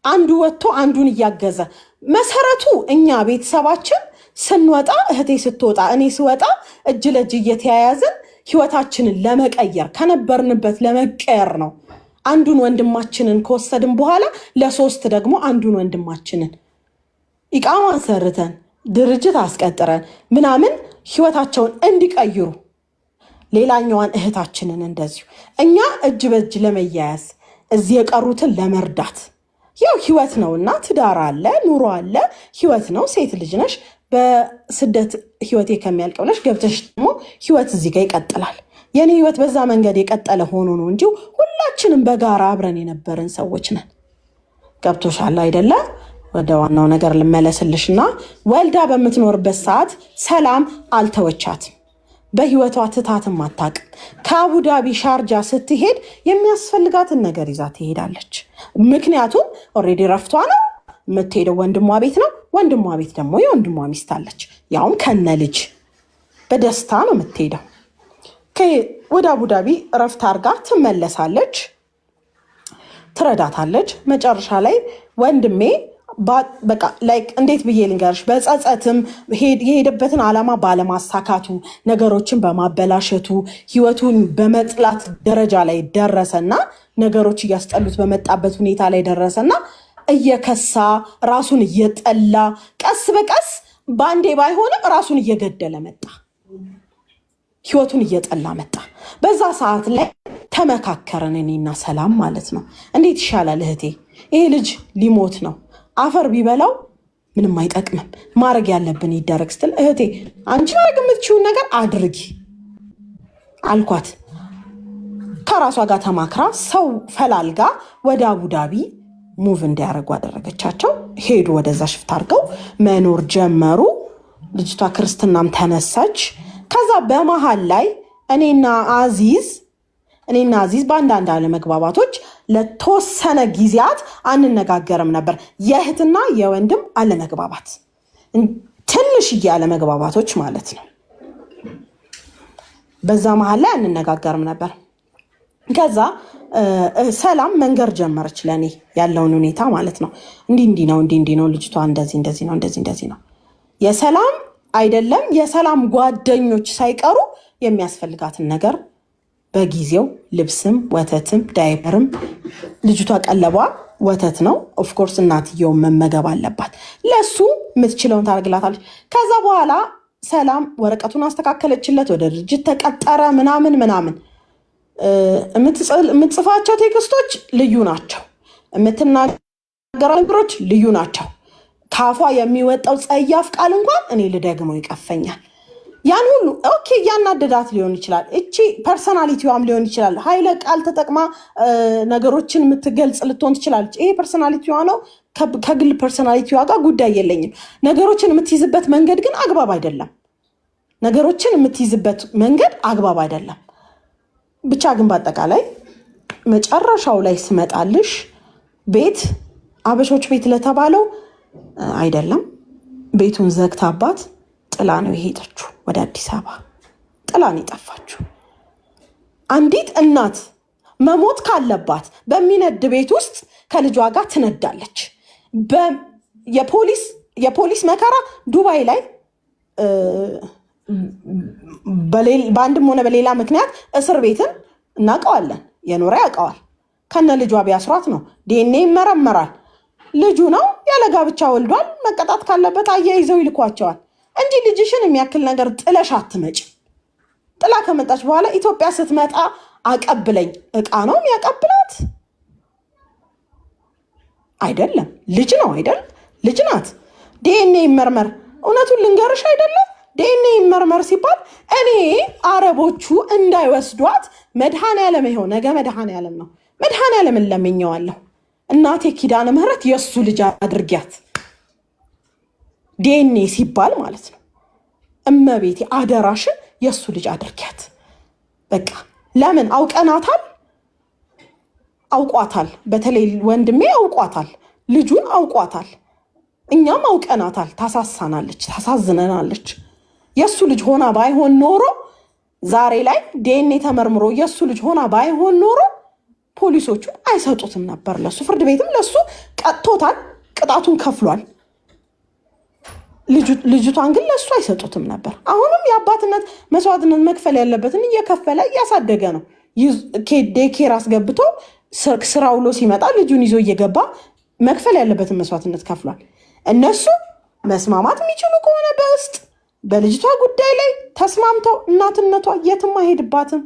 S2: አንዱ ወጥቶ አንዱን እያገዘ መሰረቱ እኛ ቤተሰባችን ስንወጣ እህቴ ስትወጣ እኔ ስወጣ እጅ ለእጅ እየተያያዝን ህይወታችንን ለመቀየር ከነበርንበት ለመቀየር ነው። አንዱን ወንድማችንን ከወሰድን በኋላ ለሶስት ደግሞ አንዱን ወንድማችንን ኢቃማን ሰርተን ድርጅት አስቀጥረን ምናምን ህይወታቸውን እንዲቀይሩ ሌላኛዋን እህታችንን እንደዚሁ እኛ እጅ በእጅ ለመያያዝ እዚህ የቀሩትን ለመርዳት ያው ህይወት ነውና ትዳር አለ፣ ኑሮ አለ፣ ህይወት ነው። ሴት ልጅ ነሽ። በስደት ህይወቴ ከሚያልቀው ብለሽ ገብተሽ ደግሞ ህይወት እዚህ ጋር ይቀጥላል። የኔ ህይወት በዛ መንገድ የቀጠለ ሆኖ ነው እንጂ ሁላችንም በጋራ አብረን የነበረን ሰዎች ነን። ገብቶሻል አይደለ? ወደ ዋናው ነገር ልመለስልሽና ወልዳ በምትኖርበት ሰዓት ሰላም አልተወቻትም። በህይወቷ ትታትም አታውቅም። ከአቡዳቢ ሻርጃ ስትሄድ የሚያስፈልጋትን ነገር ይዛ ትሄዳለች። ምክንያቱም ኦልሬዲ ረፍቷ ነው የምትሄደው፣ ወንድሟ ቤት ነው። ወንድሟ ቤት ደግሞ የወንድሟ ሚስት አለች፣ ያውም ከነ ልጅ። በደስታ ነው የምትሄደው። ወደ አቡዳቢ ረፍት አርጋ ትመለሳለች፣ ትረዳታለች። መጨረሻ ላይ ወንድሜ በቃ ላይክ እንዴት ብዬ ልንገርሽ፣ በጸጸትም የሄደበትን ዓላማ ባለማሳካቱ፣ ነገሮችን በማበላሸቱ ህይወቱን በመጥላት ደረጃ ላይ ደረሰና ነገሮች እያስጠሉት በመጣበት ሁኔታ ላይ ደረሰና እየከሳ ራሱን እየጠላ ቀስ በቀስ ባንዴ ባይሆንም ራሱን እየገደለ መጣ። ህይወቱን እየጠላ መጣ። በዛ ሰዓት ላይ ተመካከረን እኔና ሰላም ማለት ነው። እንዴት ይሻላል እህቴ፣ ይሄ ልጅ ሊሞት ነው፣ አፈር ቢበላው ምንም አይጠቅምም፣ ማድረግ ያለብን ይደረግ ስትል እህቴ አንቺ ማድረግ የምትችውን ነገር አድርጊ አልኳት። ከራሷ ጋር ተማክራ ሰው ፈላልጋ ወደ አቡዳቢ ሙቭ እንዲያደርጉ አደረገቻቸው። ሄዱ፣ ወደዛ ሽፍት አድርገው መኖር ጀመሩ። ልጅቷ ክርስትናም ተነሳች። ከዛ በመሃል ላይ እኔና አዚዝ በአንዳንድ አለመግባባቶች ለተወሰነ ጊዜያት አንነጋገርም ነበር። የእህትና የወንድም አለመግባባት፣ ትንሽዬ አለመግባባቶች ማለት ነው። በዛ መሃል ላይ አንነጋገርም ነበር። ከዛ ሰላም መንገር ጀመረች ለእኔ ያለውን ሁኔታ ማለት ነው። እንዲህ ነው ልጅቷ፣ እንደዚህ ነው። የሰላም አይደለም የሰላም ጓደኞች ሳይቀሩ የሚያስፈልጋትን ነገር በጊዜው ልብስም፣ ወተትም፣ ዳይፐርም፣ ልጅቷ ቀለቧ ወተት ነው። ኦፍኮርስ እናትየውን መመገብ አለባት። ለሱ የምትችለውን ታደርግላታለች። ከዛ በኋላ ሰላም ወረቀቱን አስተካከለችለት፣ ወደ ድርጅት ተቀጠረ፣ ምናምን። የምትጽፋቸው ቴክስቶች ልዩ ናቸው፣ የምትናገረው ነገሮች ልዩ ናቸው። ካፏ የሚወጣው ጸያፍ ቃል እንኳን እኔ ልደግመው ይቀፈኛል። ያን ሁሉ ኦኬ እያናደዳት ሊሆን ይችላል። እቺ ፐርሰናሊቲዋም ሊሆን ይችላል። ኃይለ ቃል ተጠቅማ ነገሮችን የምትገልጽ ልትሆን ትችላለች። ይሄ ፐርሰናሊቲዋ ነው። ከግል ፐርሰናሊቲዋ ጋር ጉዳይ የለኝም። ነገሮችን የምትይዝበት መንገድ ግን አግባብ አይደለም። ብቻ ግን በአጠቃላይ መጨረሻው ላይ ስመጣልሽ ቤት አበሾች ቤት ለተባለው አይደለም፣ ቤቱን ዘግታባት ጥላ ነው የሄደችው። ወደ አዲስ አበባ ጥላ ነው የጠፋችው። አንዲት እናት መሞት ካለባት በሚነድ ቤት ውስጥ ከልጇ ጋር ትነዳለች። የፖሊስ መከራ ዱባይ ላይ በአንድም ሆነ በሌላ ምክንያት እስር ቤትን እናውቀዋለን። የኖረ ያውቀዋል። ከነ ልጇ ቢያስሯት ነው። ዲኤንኤ ይመረመራል። ልጁ ነው፣ ያለ ጋብቻ ወልዷል። መቀጣት ካለበት አያይዘው ይልኳቸዋል እንጂ ልጅሽን የሚያክል ነገር ጥለሽ አትመጭ። ጥላ ከመጣች በኋላ ኢትዮጵያ ስትመጣ አቀብለኝ እቃ ነው የሚያቀብላት አይደለም። ልጅ ነው አይደል? ልጅ ናት። ዲኤንኤ ይመርመር። እውነቱን ልንገርሽ አይደለም፣ ዲኤንኤ ይመርመር ሲባል እኔ አረቦቹ እንዳይወስዷት መድኃኔዓለም፣ ይኸው ነገ መድኃኔዓለም ነው፣ መድኃኔዓለምን ለምኜዋለሁ። እናቴ ኪዳነ ምህረት የእሱ ልጅ አድርጊያት፣ ዲኤንኤ ሲባል ማለት ነው። እመቤቴ አደራሽን የእሱ ልጅ አድርጊያት። በቃ ለምን አውቋታል። በተለይ ወንድሜ አውቋታል፣ ልጁን አውቋታል። እኛም አውቀናታል። ታሳሳናለች፣ ታሳዝነናለች። የእሱ ልጅ ሆና ባይሆን ኖሮ ዛሬ ላይ ዲኤንኤ ተመርምሮ የእሱ ልጅ ሆና ባይሆን ኖሮ ፖሊሶቹ አይሰጡትም ነበር ለሱ። ፍርድ ቤትም ለሱ ቀጥቶታል፣ ቅጣቱን ከፍሏል። ልጅቷን ግን ለሱ አይሰጡትም ነበር። አሁንም የአባትነት መስዋዕትነት መክፈል ያለበትን እየከፈለ እያሳደገ ነው። ዴኬር አስገብቶ ስራ ውሎ ሲመጣ ልጁን ይዞ እየገባ መክፈል ያለበትን መስዋዕትነት ከፍሏል። እነሱ መስማማት የሚችሉ ከሆነ በውስጥ በልጅቷ ጉዳይ ላይ ተስማምተው እናትነቷ የትም አይሄድባትም።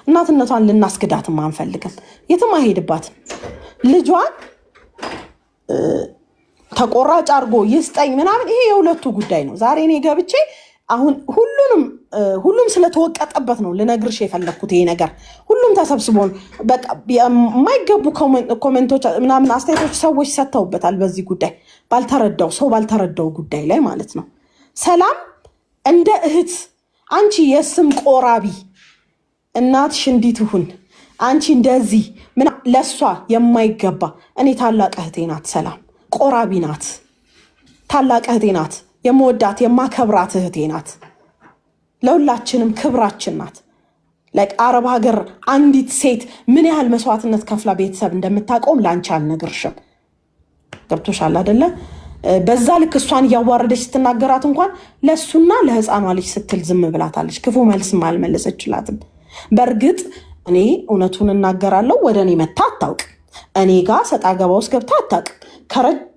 S2: እናትነቷን ልናስክዳትም አንፈልግም። የትም አይሄድባትም። ልጇን ተቆራጭ አድርጎ ይስጠኝ ምናምን፣ ይሄ የሁለቱ ጉዳይ ነው። ዛሬ እኔ ገብቼ አሁን ሁሉም ስለተወቀጠበት ነው ልነግርሽ የፈለግኩት። ይሄ ነገር ሁሉም ተሰብስቦ በቃ የማይገቡ ኮሜንቶች ምናምን አስተያየቶች ሰዎች ሰጥተውበታል። በዚህ ጉዳይ ባልተረዳው ጉዳይ ላይ ማለት ነው። ሰላም እንደ እህት አንቺ የስም ቆራቢ እናትሽ እንዲህ ትሁን አንቺ እንደዚህ ለሷ የማይገባ እኔ ታላቅ እህቴ ናት። ሰላም ቆራቢ ናት፣ ታላቅ እህቴ ናት፣ የምወዳት የማከብራት እህቴ ናት፣ ለሁላችንም ክብራችን ናት። አረብ ሀገር አንዲት ሴት ምን ያህል መስዋዕትነት ከፍላ ቤተሰብ እንደምታቆም ላንቺ አልነግርሽም። ገብቶሻል አይደለ? በዛ ልክ እሷን እያዋረደች ስትናገራት እንኳን ለእሱና ለህፃኗ ልጅ ስትል ዝም ብላታለች። ክፉ መልስም አልመለሰችላትም። በእርግጥ እኔ እውነቱን እናገራለሁ፣ ወደ እኔ መታ አታውቅ፣ እኔ ጋር ሰጣ ገባ ውስጥ ገብታ አታውቅ። ከረጅም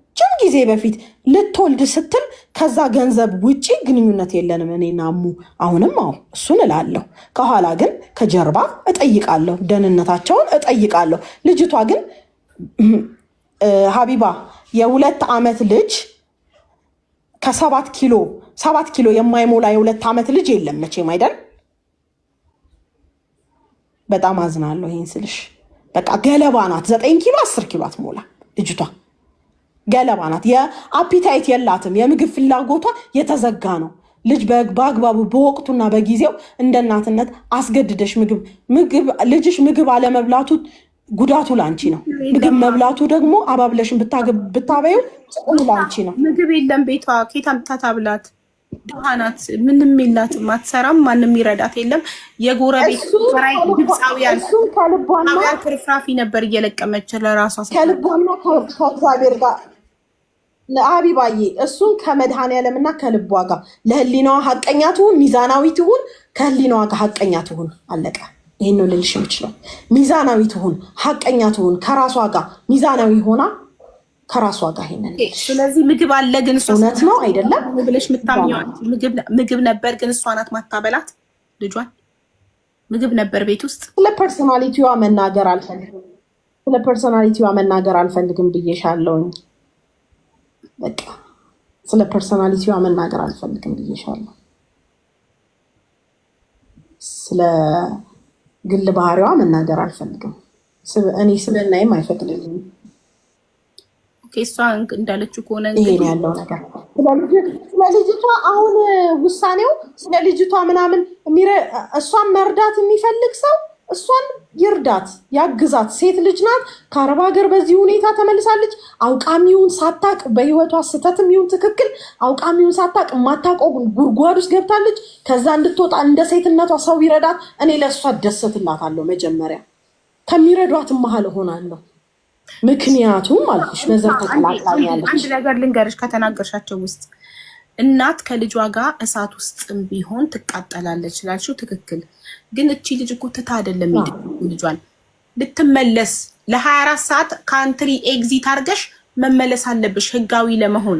S2: ጊዜ በፊት ልትወልድ ስትል ከዛ ገንዘብ ውጪ ግንኙነት የለንም እኔና እሙ። አሁንም እሱን እላለሁ። ከኋላ ግን ከጀርባ እጠይቃለሁ፣ ደህንነታቸውን እጠይቃለሁ። ልጅቷ ግን ሀቢባ የ2 ዓመት ልጅ ከ7 ኪሎ የማይሞላ የ2 ዓመት ልጅ የለም መቼም አይደል? በጣም አዝናለሁ ይህን ስልሽ። በቃ ገለባ ናት። 9 ኪሎ 10 ኪሎ አትሞላ ልጅቷ፣ ገለባ ናት። የአፒታይት የላትም። የምግብ ፍላጎቷ የተዘጋ ነው። ልጅ በአግባቡ በወቅቱና በጊዜው እንደ እናትነት አስገድደሽ ልጅሽ ምግብ አለመብላቱ ጉዳቱ ላንቺ ነው። ምግብ መብላቱ ደግሞ አባብለሽን ብታበዩ ጥቅሙ ላንቺ ነው።
S1: ምግብ የለም ቤቷ፣ ኬት አምጥታ ታብላት? ድሃ ናት፣ ምንም የላትም፣ አትሰራም፣ ማንም ይረዳት የለም። የጎረቤት ራይ ግብፃውያን ፍርፍራፊ ነበር እየለቀመች ለራሷ
S2: ከልቧና ከእግዚአብሔር ጋር አቢባዬ፣ እሱን ከመድኃኔዓለምና ከልቧ ጋር ለህሊናዋ ሀቀኛ ትሁን፣ ሚዛናዊ ትሁን፣ ከህሊናዋ ጋር ሀቀኛ ትሁን። አለቀ። ይህን ነው ልልሽ የምችለው። ሚዛናዊ ትሁን፣ ሀቀኛ ትሁን፣ ከራሷ ጋር ሚዛናዊ ሆና ከራሷ ጋር ይሄንን።
S1: ስለዚህ ምግብ አለ ግን
S2: እውነት ነው አይደለም
S1: ብለሽ የምታምኚው ምግብ ነበር ግን እሷ ናት ማታበላት ልጇን። ምግብ ነበር ቤት ውስጥ። ስለ ፐርሶናሊቲዋ መናገር አልፈልግም ብዬሻለሁኝ። በቃ ስለ ፐርሶናሊቲዋ መናገር አልፈልግም ብዬሻለሁ። ስለ ግል ባህሪዋ መናገር አልፈልግም። እኔ ስብዕናዬም አይፈቅድልኝም። እሷ እንዳለችው ከሆነ
S2: ይሄን ያለው ነገር ስለ ልጅቷ አሁን ውሳኔው ስለ ልጅቷ ምናምን እሷን መርዳት የሚፈልግ ሰው እሷን ይርዳት፣ ያግዛት። ሴት ልጅ ናት። ከአረብ ሀገር በዚህ ሁኔታ ተመልሳለች። አውቃሚውን ሳታቅ በህይወቷ ስተትም ይሁን ትክክል አውቃሚውን ሳታቅ የማታውቀው ጉድጓድ ውስጥ ገብታለች። ከዛ እንድትወጣ እንደ ሴትነቷ ሰው ይረዳት። እኔ ለእሷ ደሰትላታለሁ። መጀመሪያ ከሚረዷትም መሀል እሆናለሁ። ምክንያቱም አልኩሽ በዘር ተቀላቅላኛለች።
S1: አንድ ነገር ልንገርሽ፣ ከተናገርሻቸው ውስጥ እናት ከልጇ ጋር እሳት ውስጥም ቢሆን ትቃጠላለች ላልሽው ትክክል። ግን እቺ ልጅ እኮ ትታ አይደለም ልጇን ልትመለስ ለ24 ሰዓት ካንትሪ ኤግዚት አድርገሽ መመለስ አለብሽ ህጋዊ ለመሆን።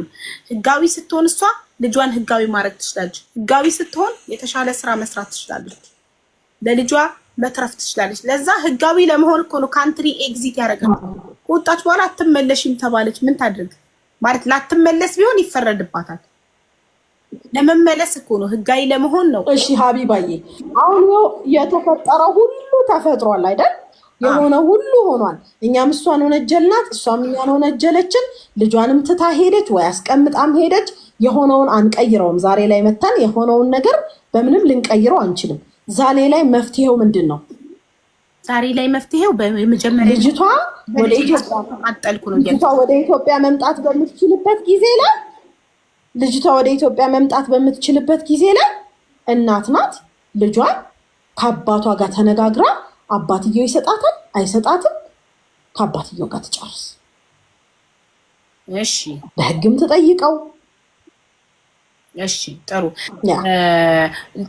S1: ህጋዊ ስትሆን እሷ ልጇን ህጋዊ ማድረግ ትችላለች። ህጋዊ ስትሆን የተሻለ ስራ መስራት ትችላለች፣ ለልጇ መትረፍ ትችላለች። ለዛ ህጋዊ ለመሆን እኮ ነው ካንትሪ ኤግዚት ያደረገች። ከወጣች በኋላ አትመለሽም ተባለች። ምን ታድርግ ማለት ላትመለስ ቢሆን ይፈረድባታል። ለመመለስ እኮ ነው ህጋዊ ለመሆን ነው።
S2: እሺ ሀቢባዬ፣ አሁን የተፈጠረው ሁሉ ተፈጥሯል አይደል? የሆነ ሁሉ ሆኗል። እኛም እሷን ወነጀልናት፣ እሷም እኛን ወነጀለችን። ልጇንም ትታ ሄደች ወይ አስቀምጣም ሄደች። የሆነውን አንቀይረውም። ዛሬ ላይ መተን የሆነውን ነገር በምንም ልንቀይረው አንችልም። ዛሬ ላይ መፍትሄው ምንድን ነው?
S1: ዛሬ ላይ መፍትሄው በመጀመሪያ
S2: ልጅቷ ወደ ኢትዮጵያ መምጣት በምትችልበት ጊዜ ላይ እናት ናት። ልጇን ከአባቷ ጋር ተነጋግራ አባትየው ይሰጣታል አይሰጣትም፣ ከአባትየው ጋር ትጨርስ።
S1: እሺ፣
S2: በህግም ትጠይቀው።
S1: እሺ፣ ጥሩ።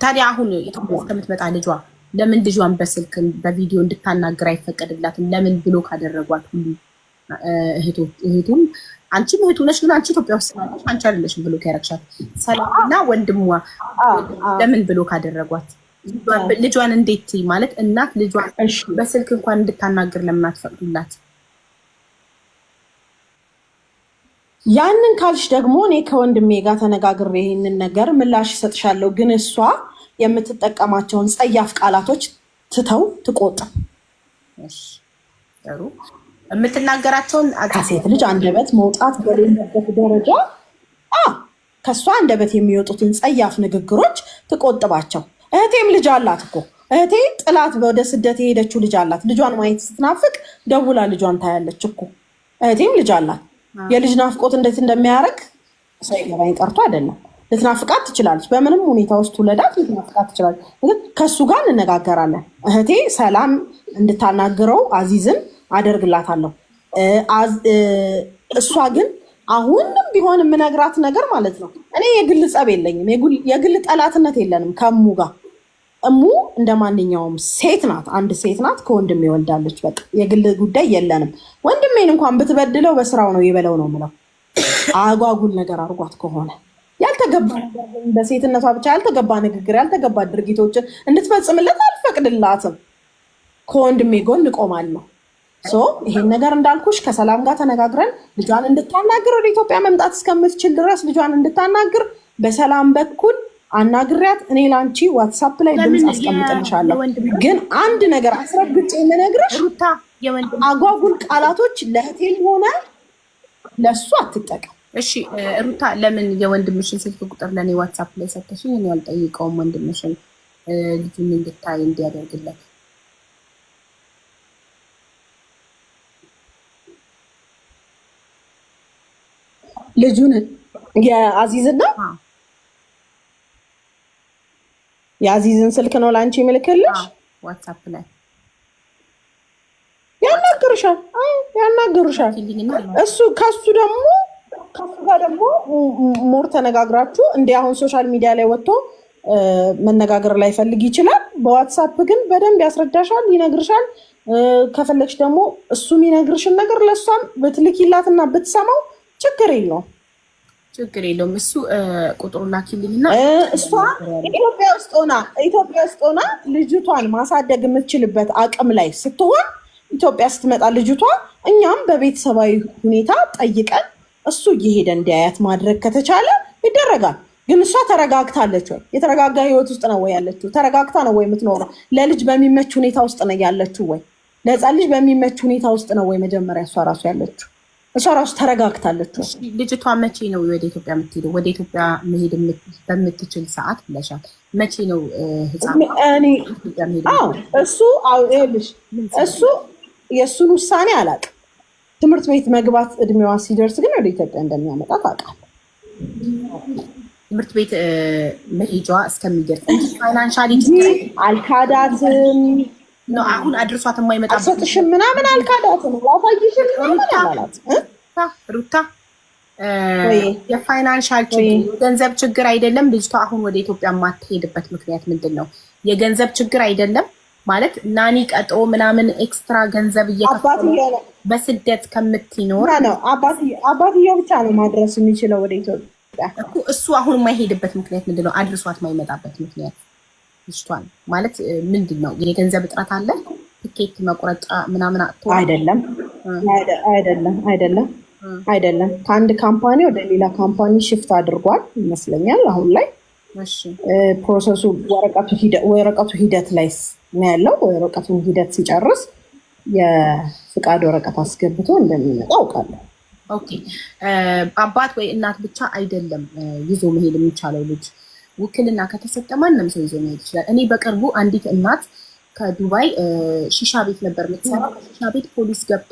S1: ታዲያ አሁን ኢትዮጵያ እስከምትመጣ ልጇ ለምን ልጇን በስልክ በቪዲዮ እንድታናገር አይፈቀድላትም? ለምን ብሎ ካደረጓት ሁሉ እህቱም አንቺም እህቱ ነሽ፣ ግን አንቺ ኢትዮጵያ ውስጥ ናለሽ፣ አንቺ አይደለሽም ብሎ ያረግሻት። ሰላምና ወንድሟ ለምን ብሎ ካደረጓት ልጇን እንዴት ማለት እናት ልጇን በስልክ እንኳን እንድታናገር ለምን አትፈቅዱላት?
S2: ያንን ካልሽ ደግሞ እኔ ከወንድሜ ጋር ተነጋግሬ ይሄንን ነገር ምላሽ እሰጥሻለሁ። ግን እሷ የምትጠቀማቸውን ጸያፍ ቃላቶች ትተው ትቆጥብ።
S1: ጥሩ የምትናገራቸውን
S2: ከሴት ልጅ አንደበት መውጣት በሌለበት ደረጃ ከእሷ አንደበት የሚወጡትን ጸያፍ ንግግሮች ትቆጥባቸው። እህቴም ልጅ አላት እኮ እህቴ ጥላት ወደ ስደት የሄደችው ልጅ አላት። ልጇን ማየት ስትናፍቅ ደውላ ልጇን ታያለች እኮ። እህቴም ልጅ አላት። የልጅ ናፍቆት እንዴት እንደሚያደርግ ሳይገባኝ ቀርቶ አይደለም። ልትናፍቃት ትችላለች። በምንም ሁኔታ ውስጥ ውለዳት ልትናፍቃት ትችላለች። ከእሱ ጋር እንነጋገራለን። እህቴ ሰላም እንድታናግረው አዚዝን አደርግላታለሁ። እሷ ግን አሁንም ቢሆን የምነግራት ነገር ማለት ነው፣ እኔ የግል ጸብ የለኝም፣ የግል ጠላትነት የለንም ከእሙ ጋር። እሙ እንደ ማንኛውም ሴት ናት፣ አንድ ሴት ናት፣ ከወንድሜ ወልዳለች። በቃ የግል ጉዳይ የለንም። ወንድሜን እንኳን ብትበድለው በስራው ነው የበለው ነው የምለው። አጓጉል ነገር አድርጓት ከሆነ ያልተገባ ነገር በሴትነቷ ብቻ ያልተገባ ንግግር፣ ያልተገባ ድርጊቶችን እንድትፈጽምለት አልፈቅድላትም። ከወንድሜ ጎን እቆማለሁ። ይሄን ነገር እንዳልኩሽ ከሰላም ጋር ተነጋግረን ልጇን እንድታናግር ወደ ኢትዮጵያ መምጣት እስከምትችል ድረስ ልጇን እንድታናግር በሰላም በኩል አናግሪያት። እኔ ላንቺ ዋትሳፕ ላይ ድምፅ አስቀምጥልሻለሁ። ግን አንድ ነገር አስረግጬ የምነግርሽ አጓጉል ቃላቶች ለእህቴም ሆነ ለእሱ አትጠቀም።
S1: እሺ ሩታ፣ ለምን የወንድምሽን ስልክ ቁጥር ለእኔ ዋትሳፕ ላይ ሰተሽኝ? እኔ አልጠይቀውም ወንድምሽን ልጁን እንድታይ እንዲያደርግለት።
S2: ልጁን የአዚዝና የአዚዝን ስልክ ነው ለአንቺ የምልክልሽ።
S1: ዋትሳፕ ላይ
S2: ያናግሩሻል። እሱ ከሱ ጋር ደግሞ ሞር ተነጋግራችሁ እንደ አሁን ሶሻል ሚዲያ ላይ ወጥቶ መነጋገር ላይ ፈልግ ይችላል። በዋትሳፕ ግን በደንብ ያስረዳሻል፣ ይነግርሻል። ከፈለግሽ ደግሞ እሱ የሚነግርሽን ነገር ለእሷም ብትልኪላትና ብትሰማው ችግር የለውም።
S1: እሱ ቁጥሩን ላኪልኝና
S2: እሷ ኢትዮጵያ ውስጥ ሆና ልጅቷን ማሳደግ የምትችልበት አቅም ላይ ስትሆን ኢትዮጵያ ስትመጣ ልጅቷ እኛም በቤተሰባዊ ሁኔታ ጠይቀን እሱ እየሄደ እንዲያያት ማድረግ ከተቻለ ይደረጋል። ግን እሷ ተረጋግታለች ወይ? የተረጋጋ ህይወት ውስጥ ነው ወይ ያለችው? ተረጋግታ ነው ወይ የምትኖረው? ለልጅ በሚመች ሁኔታ ውስጥ ነው ያለችው ወይ? ለህፃን ልጅ በሚመች ሁኔታ ውስጥ ነው ወይ መጀመሪያ እሷ ራሱ ያለችው? እሷ ራሱ ተረጋግታለች።
S1: ልጅቷ መቼ ነው ወደ ኢትዮጵያ የምትሄደው? ወደ ኢትዮጵያ መሄድ በምትችል ሰዓት ብለሻል። መቼ ነው
S2: እሱ የእሱን ውሳኔ አላውቅም። ትምህርት ቤት መግባት እድሜዋ ሲደርስ ግን ወደ ኢትዮጵያ እንደሚያመጣ ታውቃለህ።
S1: ትምህርት ቤት መሄጃዋ እስከሚደርስ ፋይናንሻሊ
S2: አልካዳትም።
S1: አሁን አድርሷት የማይመጣ
S2: ሰጥሽም ምናምን አልካዳትም። ዋፋይሽን ምናምን አላላት።
S1: ሩታ የፋይናንሻል ችግር የገንዘብ ችግር አይደለም። ልጅቷ አሁን ወደ ኢትዮጵያ የማትሄድበት ምክንያት ምንድን ነው? የገንዘብ ችግር አይደለም ማለት ናኒ ቀጦ ምናምን ኤክስትራ ገንዘብ እየከፈሉ በስደት ከምትኖር
S2: ነው። አባትየው ብቻ ነው ማድረስ የሚችለው ወደ ኢትዮጵያ።
S1: እሱ አሁን የማይሄድበት ምክንያት ምንድን ነው? አድርሷት የማይመጣበት ምክንያት ልጅቷን ማለት ምንድን ነው? የገንዘብ እጥረት አለ? ትኬት መቁረጫ ምናምን አይደለም። ከአንድ ካምፓኒ ወደ ሌላ ካምፓኒ ሽፍት አድርጓል ይመስለኛል። አሁን ላይ ፕሮሰሱ ወረቀቱ ሂደት ላይ ነው ያለው። ወረቀቱን ሂደት ሲጨርስ የፍቃድ ወረቀት አስገብቶ እንደሚመጣ አውቃለሁ። ኦኬ። አባት ወይ እናት ብቻ አይደለም ይዞ መሄድ የሚቻለው ልጅ ውክልና ከተሰጠ ማንም ሰው ይዞ መሄድ ይችላል። እኔ በቅርቡ አንዲት እናት ከዱባይ ሺሻ ቤት ነበር የምትሰራው። ሺሻ ቤት ፖሊስ ገብቶ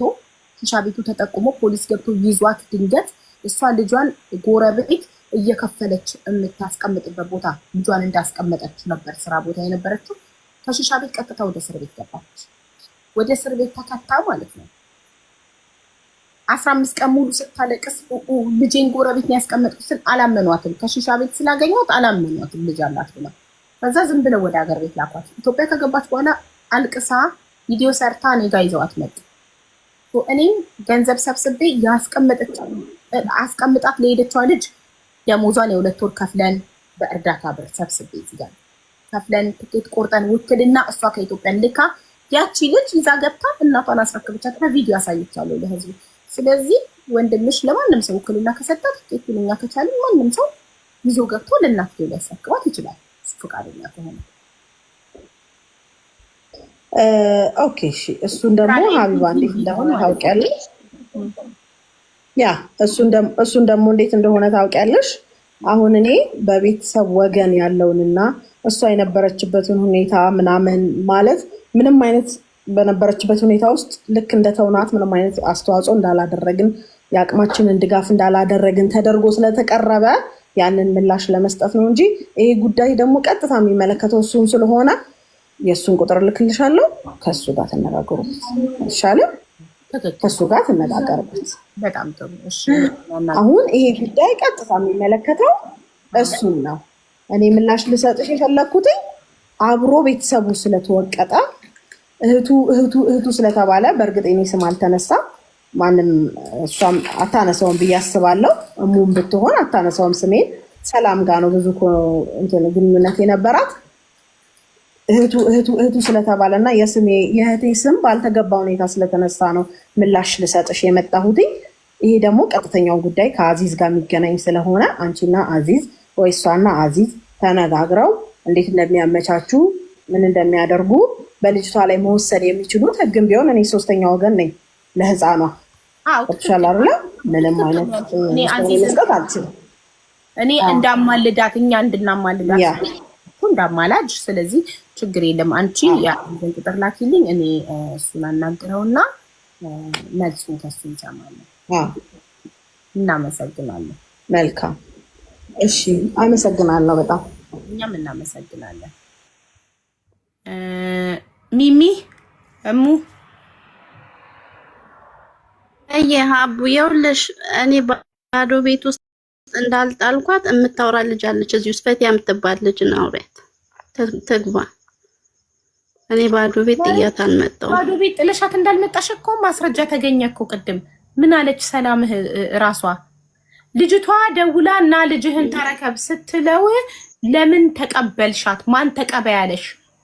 S1: ሺሻ ቤቱ ተጠቁሞ ፖሊስ ገብቶ ይዟት ድንገት እሷ ልጇን ጎረቤት እየከፈለች የምታስቀምጥበት ቦታ ልጇን እንዳስቀመጠች ነበር ስራ ቦታ የነበረችው። ከሺሻ ቤት ቀጥታ ወደ እስር ቤት ገባች። ወደ እስር ቤት ተከታ ማለት ነው። 15 ቀን ሙሉ ስታለቅስ ልጄን ጎረቤት ነው ያስቀመጥኩት አላመኗትም። ከሺሻ ቤት ስላገኟት አላመኗትም ልጅ አላት ብላ። ከዛ ዝም ብለው ወደ ሀገር ቤት ላኳት። ኢትዮጵያ ከገባች በኋላ አልቅሳ ቪዲዮ ሰርታ እኔ ጋ ይዘዋት መጡ። እኔም ገንዘብ ሰብስቤ አስቀምጣት ለሄደችዋ ልጅ ደሞዟን የ2 ወር ከፍለን በእርዳታ ብር ሰብስቤ ይዛል ከፍለን ትኬት ቆርጠን ውክልና እሷ ከኢትዮጵያ ልካ ያቺ ልጅ ይዛ ገብታ እናቷን አስረክብቻት በቪዲዮ አሳይቻለሁ ለህዝቡ። ስለዚህ ወንድምሽ ለማንም ሰው ውክልና ከሰጣት ውክልና ከቻለ ማንም ሰው ይዞ ገብቶ ለእናትየው ሊያስረክባት ይችላል እሱ ፈቃደኛ ከሆነ።
S2: ኦኬ እሺ። እሱን ደግሞ ሀቢባ እንዴት እንደሆነ ታውቂያለሽ። ያ እሱን ደግሞ እንዴት እንደሆነ ታውቂያለሽ። አሁን እኔ በቤተሰብ ወገን ያለውንና እሷ የነበረችበትን ሁኔታ ምናምን ማለት ምንም አይነት በነበረችበት ሁኔታ ውስጥ ልክ እንደተውናት ምንም አይነት አስተዋጽኦ እንዳላደረግን የአቅማችንን ድጋፍ እንዳላደረግን ተደርጎ ስለተቀረበ ያንን ምላሽ ለመስጠት ነው እንጂ ይሄ ጉዳይ ደግሞ ቀጥታ የሚመለከተው እሱን ስለሆነ የእሱን ቁጥር ልክልሻለሁ። ከእሱ ጋር ትነጋገሩበት ይሻላል። ከእሱ ጋር ትነጋገርበት።
S1: በጣም ጥሩ።
S2: አሁን ይሄ ጉዳይ ቀጥታ የሚመለከተው እሱን ነው። እኔ ምላሽ ልሰጥሽ የፈለግኩት አብሮ ቤተሰቡ ስለተወቀጠ እህቱ ስለተባለ፣ በእርግጥ እኔ ስም አልተነሳ ማንም እሷም አታነሳውም ብዬ አስባለሁ። እሙም ብትሆን አታነሳውም ስሜን። ሰላም ጋር ነው ብዙ ግንኙነት የነበራት። እህቱ ስለተባለና የእህቴ ስም ባልተገባ ሁኔታ ስለተነሳ ነው ምላሽ ልሰጥሽ የመጣሁት። ይሄ ደግሞ ቀጥተኛው ጉዳይ ከአዚዝ ጋር የሚገናኝ ስለሆነ አንቺና አዚዝ ወይ እሷና አዚዝ ተነጋግረው እንዴት እንደሚያመቻቹ ምን እንደሚያደርጉ በልጅቷ ላይ መወሰድ የሚችሉት። ህግም ቢሆን እኔ ሶስተኛ ወገን ነኝ ለህፃኗ። ተሻላለ ምንም አይነት መስጠት አልችልም
S1: እኔ እንዳማልዳት እኛ እንድናማልዳት እንዳማላጅ። ስለዚህ ችግር የለም። አንቺ የአዚዝን ቁጥር ላኪልኝ፣ እኔ እሱን አናግረውና መልሱን ከሱ እንሰማለን። እናመሰግናለን።
S2: መልካም እሺ፣ አመሰግናለሁ በጣም
S1: እኛም እናመሰግናለን። ሚሚ እሙ
S4: ሀቡ የውልሽ እኔ ባዶ ቤት ውስጥ እንዳልጣልኳት የምታወራ ልጅ አለች እዚህ ውስጥ ፈቲያ የምትባል ልጅ ነው። አውሪያት ትግባ። እኔ ባዶ ቤት ጥያት አልመጣሁም።
S1: ባዶ ቤት ጥለሻት እንዳልመጣሽ እኮ ማስረጃ ተገኘ እኮ። ቅድም ምን አለች ሰላምህ ራሷ ልጅቷ ደውላ እና ልጅህን ተረከብ ስትለው ለምን ተቀበልሻት? ማን ተቀበያለሽ?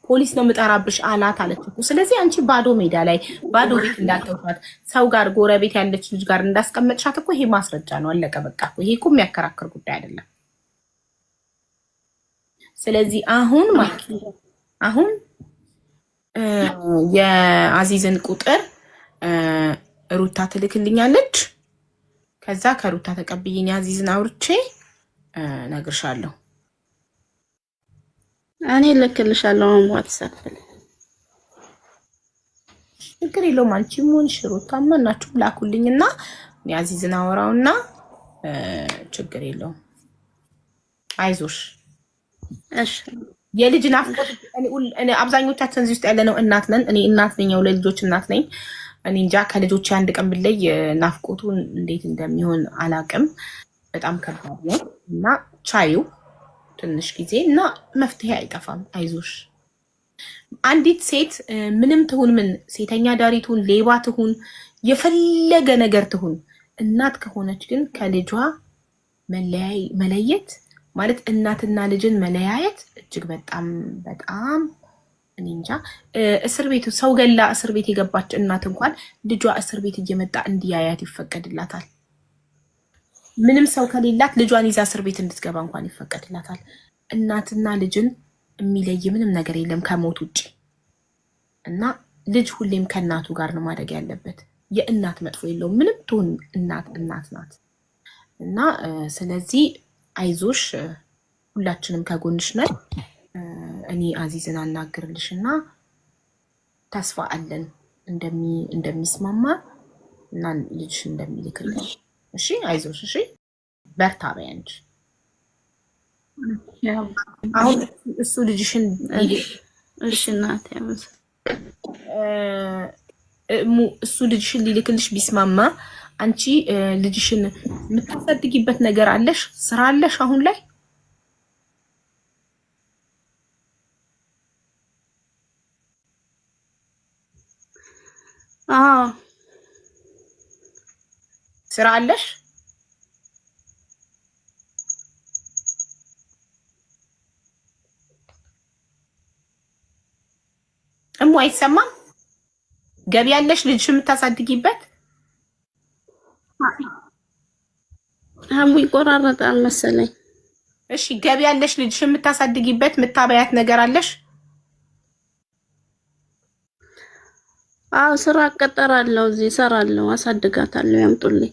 S1: ፖሊስ ነው የምጠራብሽ አላት አለች እኮ። ስለዚህ አንቺ ባዶ ሜዳ ላይ ባዶ ቤት እንዳልተውሻት ሰው ጋር ጎረቤት ያለች ልጅ ጋር እንዳስቀመጥሻት እኮ ይሄ ማስረጃ ነው። አለቀ በቃ። ይሄ እኮ የሚያከራክር ጉዳይ አይደለም። ስለዚህ አሁን የአዚዝን ቁጥር ሩታ ትልክልኛለች። ከዛ ከሩታ ተቀብዬኝ አዚዝን አውርቼ ነግርሻለሁ።
S4: እኔ ልክልሻለሁ ዋትስአፕ ላይ።
S1: ችግር የለውም። አንቺም ሆንሽ ሩታም ማናችሁም ላኩልኝና አዚዝን አወራውና ችግር የለውም። አይዞሽ።
S4: እሺ።
S1: የልጅ ናፍቆት አብዛኞቻችን እዚህ ውስጥ ያለነው እናት ነን። እኔ እናት ነኝ፣ የሁለት ልጆች እናት ነኝ። እኔ እንጃ ከልጆች አንድ ቀን ብለይ ናፍቆቱ እንዴት እንደሚሆን አላቅም። በጣም ከባድ ነው እና ቻዩ ትንሽ ጊዜ እና መፍትሄ አይጠፋም። አይዞሽ። አንዲት ሴት ምንም ትሁን ምን ሴተኛ ዳሪ ትሁን ሌባ ትሁን የፈለገ ነገር ትሁን እናት ከሆነች ግን ከልጇ መለየት ማለት እናትና ልጅን መለያየት እጅግ በጣም በጣም እኔ እንጃ። እስር ቤት ሰው ገላ እስር ቤት የገባች እናት እንኳን ልጇ እስር ቤት እየመጣ እንዲያያት ይፈቀድላታል። ምንም ሰው ከሌላት ልጇን ይዛ እስር ቤት እንድትገባ እንኳን ይፈቀድላታል። እናትና ልጅን የሚለይ ምንም ነገር የለም ከሞት ውጭ እና ልጅ ሁሌም ከእናቱ ጋር ነው ማደግ ያለበት። የእናት መጥፎ የለውም። ምንም ትሁን እናት ናት እና ስለዚህ አይዞሽ፣ ሁላችንም ከጎንሽ ነን። እኔ አዚዝን አናግርልሽ እና ተስፋ አለን እንደሚስማማ እና ልጅሽ እንደሚልክልሽ። እሺ አይዞሽ። እሺ በርታ በይ አንቺ። አሁን እሱ ልጅሽን
S4: እሺ እናቴ
S1: እሱ ልጅሽን ሊልክልሽ ቢስማማ አንቺ ልጅሽን የምታሳድጊበት ነገር አለሽ? ስራ አለሽ አሁን ላይ?
S4: አዎ
S1: ስራ አለሽ? እሙ አይሰማም? ገቢ ያለሽ ልጅሽ የምታሳድጊበት?
S4: ሀቡ ይቆራረጣል መሰለኝ።
S1: እሺ ገቢ ያለሽ ልጅሽ የምታሳድጊበት ምታበያት ነገር አለሽ?
S4: አዎ ስራ አቀጠራለሁ፣ እዚህ እሰራለሁ፣ አሳድጋታለሁ። ያምጡልኝ።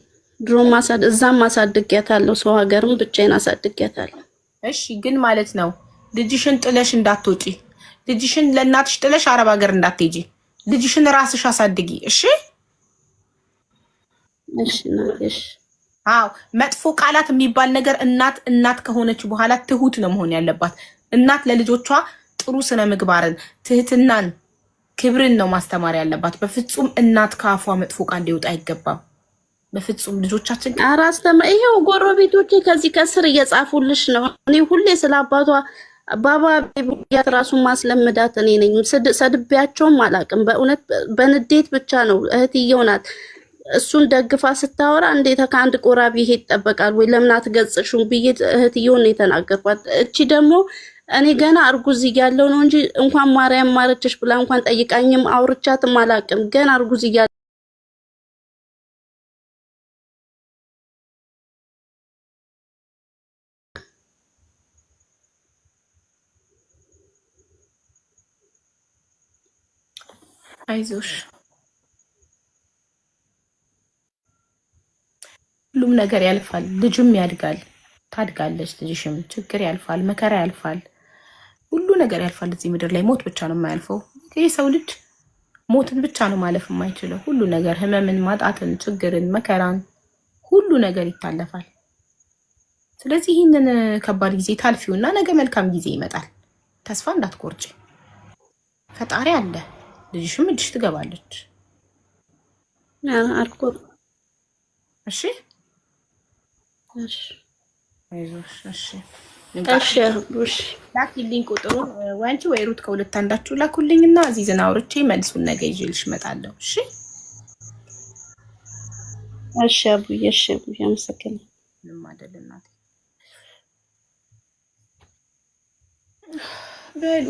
S4: እዛም አሳድጊያታለሁ፣ ሰው ሀገርም ብቻዬን አሳድጊያታለሁ።
S1: እሺ ግን ማለት ነው ልጅሽን ጥለሽ እንዳትወጪ፣ ልጅሽን ለእናትሽ ጥለሽ አረብ ሀገር እንዳትሄጂ፣ ልጅሽን ራስሽ አሳድጊ። እሺ
S4: እሺ እናትሽ።
S1: አዎ መጥፎ ቃላት የሚባል ነገር እናት ከሆነች በኋላ ትሁት ነው መሆን ያለባት። እናት ለልጆቿ ጥሩ ስነ ምግባርን፣ ትህትናን፣ ክብርን ነው ማስተማር ያለባት። በፍጹም እናት ከአፏ መጥፎ ቃል ሊወጣ አይገባም። በፍጹም ልጆቻችን
S4: አራስተማ ይሄው ጎረቤቶቼ ከዚህ ከስር እየጻፉልሽ ነው። እኔ ሁሌ ስለ አባቷ ባባ ቢያት ራሱን ማስለምዳት እኔ ነኝ። ሰድቤያቸውም አላውቅም። በእውነት በንዴት ብቻ ነው። እህትየው ናት እሱን ደግፋ ስታወራ እንዴት ከአንድ ቆራቢ ይሄ ይጠበቃል ወይ ለምን አትገጽሹም ብዬ እህትየውን ነው የተናገርኳት። እቺ ደግሞ እኔ ገና እርጉዝ እያለሁ ነው እንጂ እንኳን ማርያም ማረችሽ ብላ እንኳን ጠይቃኝም አውርቻትም አላውቅም። ገና እርጉዝ እያለሁ
S1: አይዞሽ፣ ሁሉም ነገር ያልፋል። ልጅም ያድጋል፣ ታድጋለች። ልጅሽም ችግር ያልፋል፣ መከራ ያልፋል፣ ሁሉ ነገር ያልፋል። እዚህ ምድር ላይ ሞት ብቻ ነው የማያልፈው። ይህ ሰው ልጅ ሞትን ብቻ ነው ማለፍ የማይችለው። ሁሉ ነገር ህመምን፣ ማጣትን፣ ችግርን፣ መከራን ሁሉ ነገር ይታለፋል። ስለዚህ ይህንን ከባድ ጊዜ ታልፊውና ነገ መልካም ጊዜ ይመጣል። ተስፋ እንዳትቆርጪ። ፈጣሪ አለ። ልጅሽም እጅሽ ትገባለች።
S4: አልኩ።
S1: እሺ
S4: እሺ
S1: አይዞሽ። እሺ
S4: እሺ
S1: ላኪልኝ ቁጥሩን ወንቺ ወይ ሩት ከሁለት አንዳችሁ ላኩልኝና አዚዝን አውርቼ መልሱን ነገ ይዤልሽ እመጣለሁ። እሺ
S4: እሺ አቡዬ፣ እሺ አቡዬ፣ አመሰግናለሁ።
S1: ምንም አይደል እናቴ። በሉ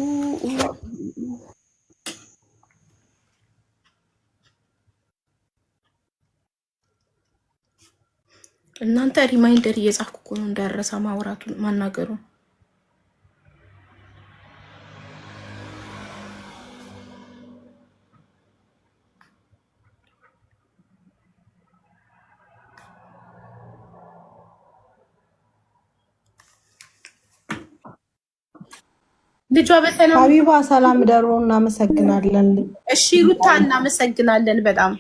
S1: እናንተ ሪማይንደር እየጻፍኩ እኮ ነው እንዳረሳ ማውራቱን ማናገሩን። ልጇ በሰላም
S2: ሀቢባ ሰላም ደሮ። እናመሰግናለን።
S1: እሺ ሩታ እናመሰግናለን በጣም።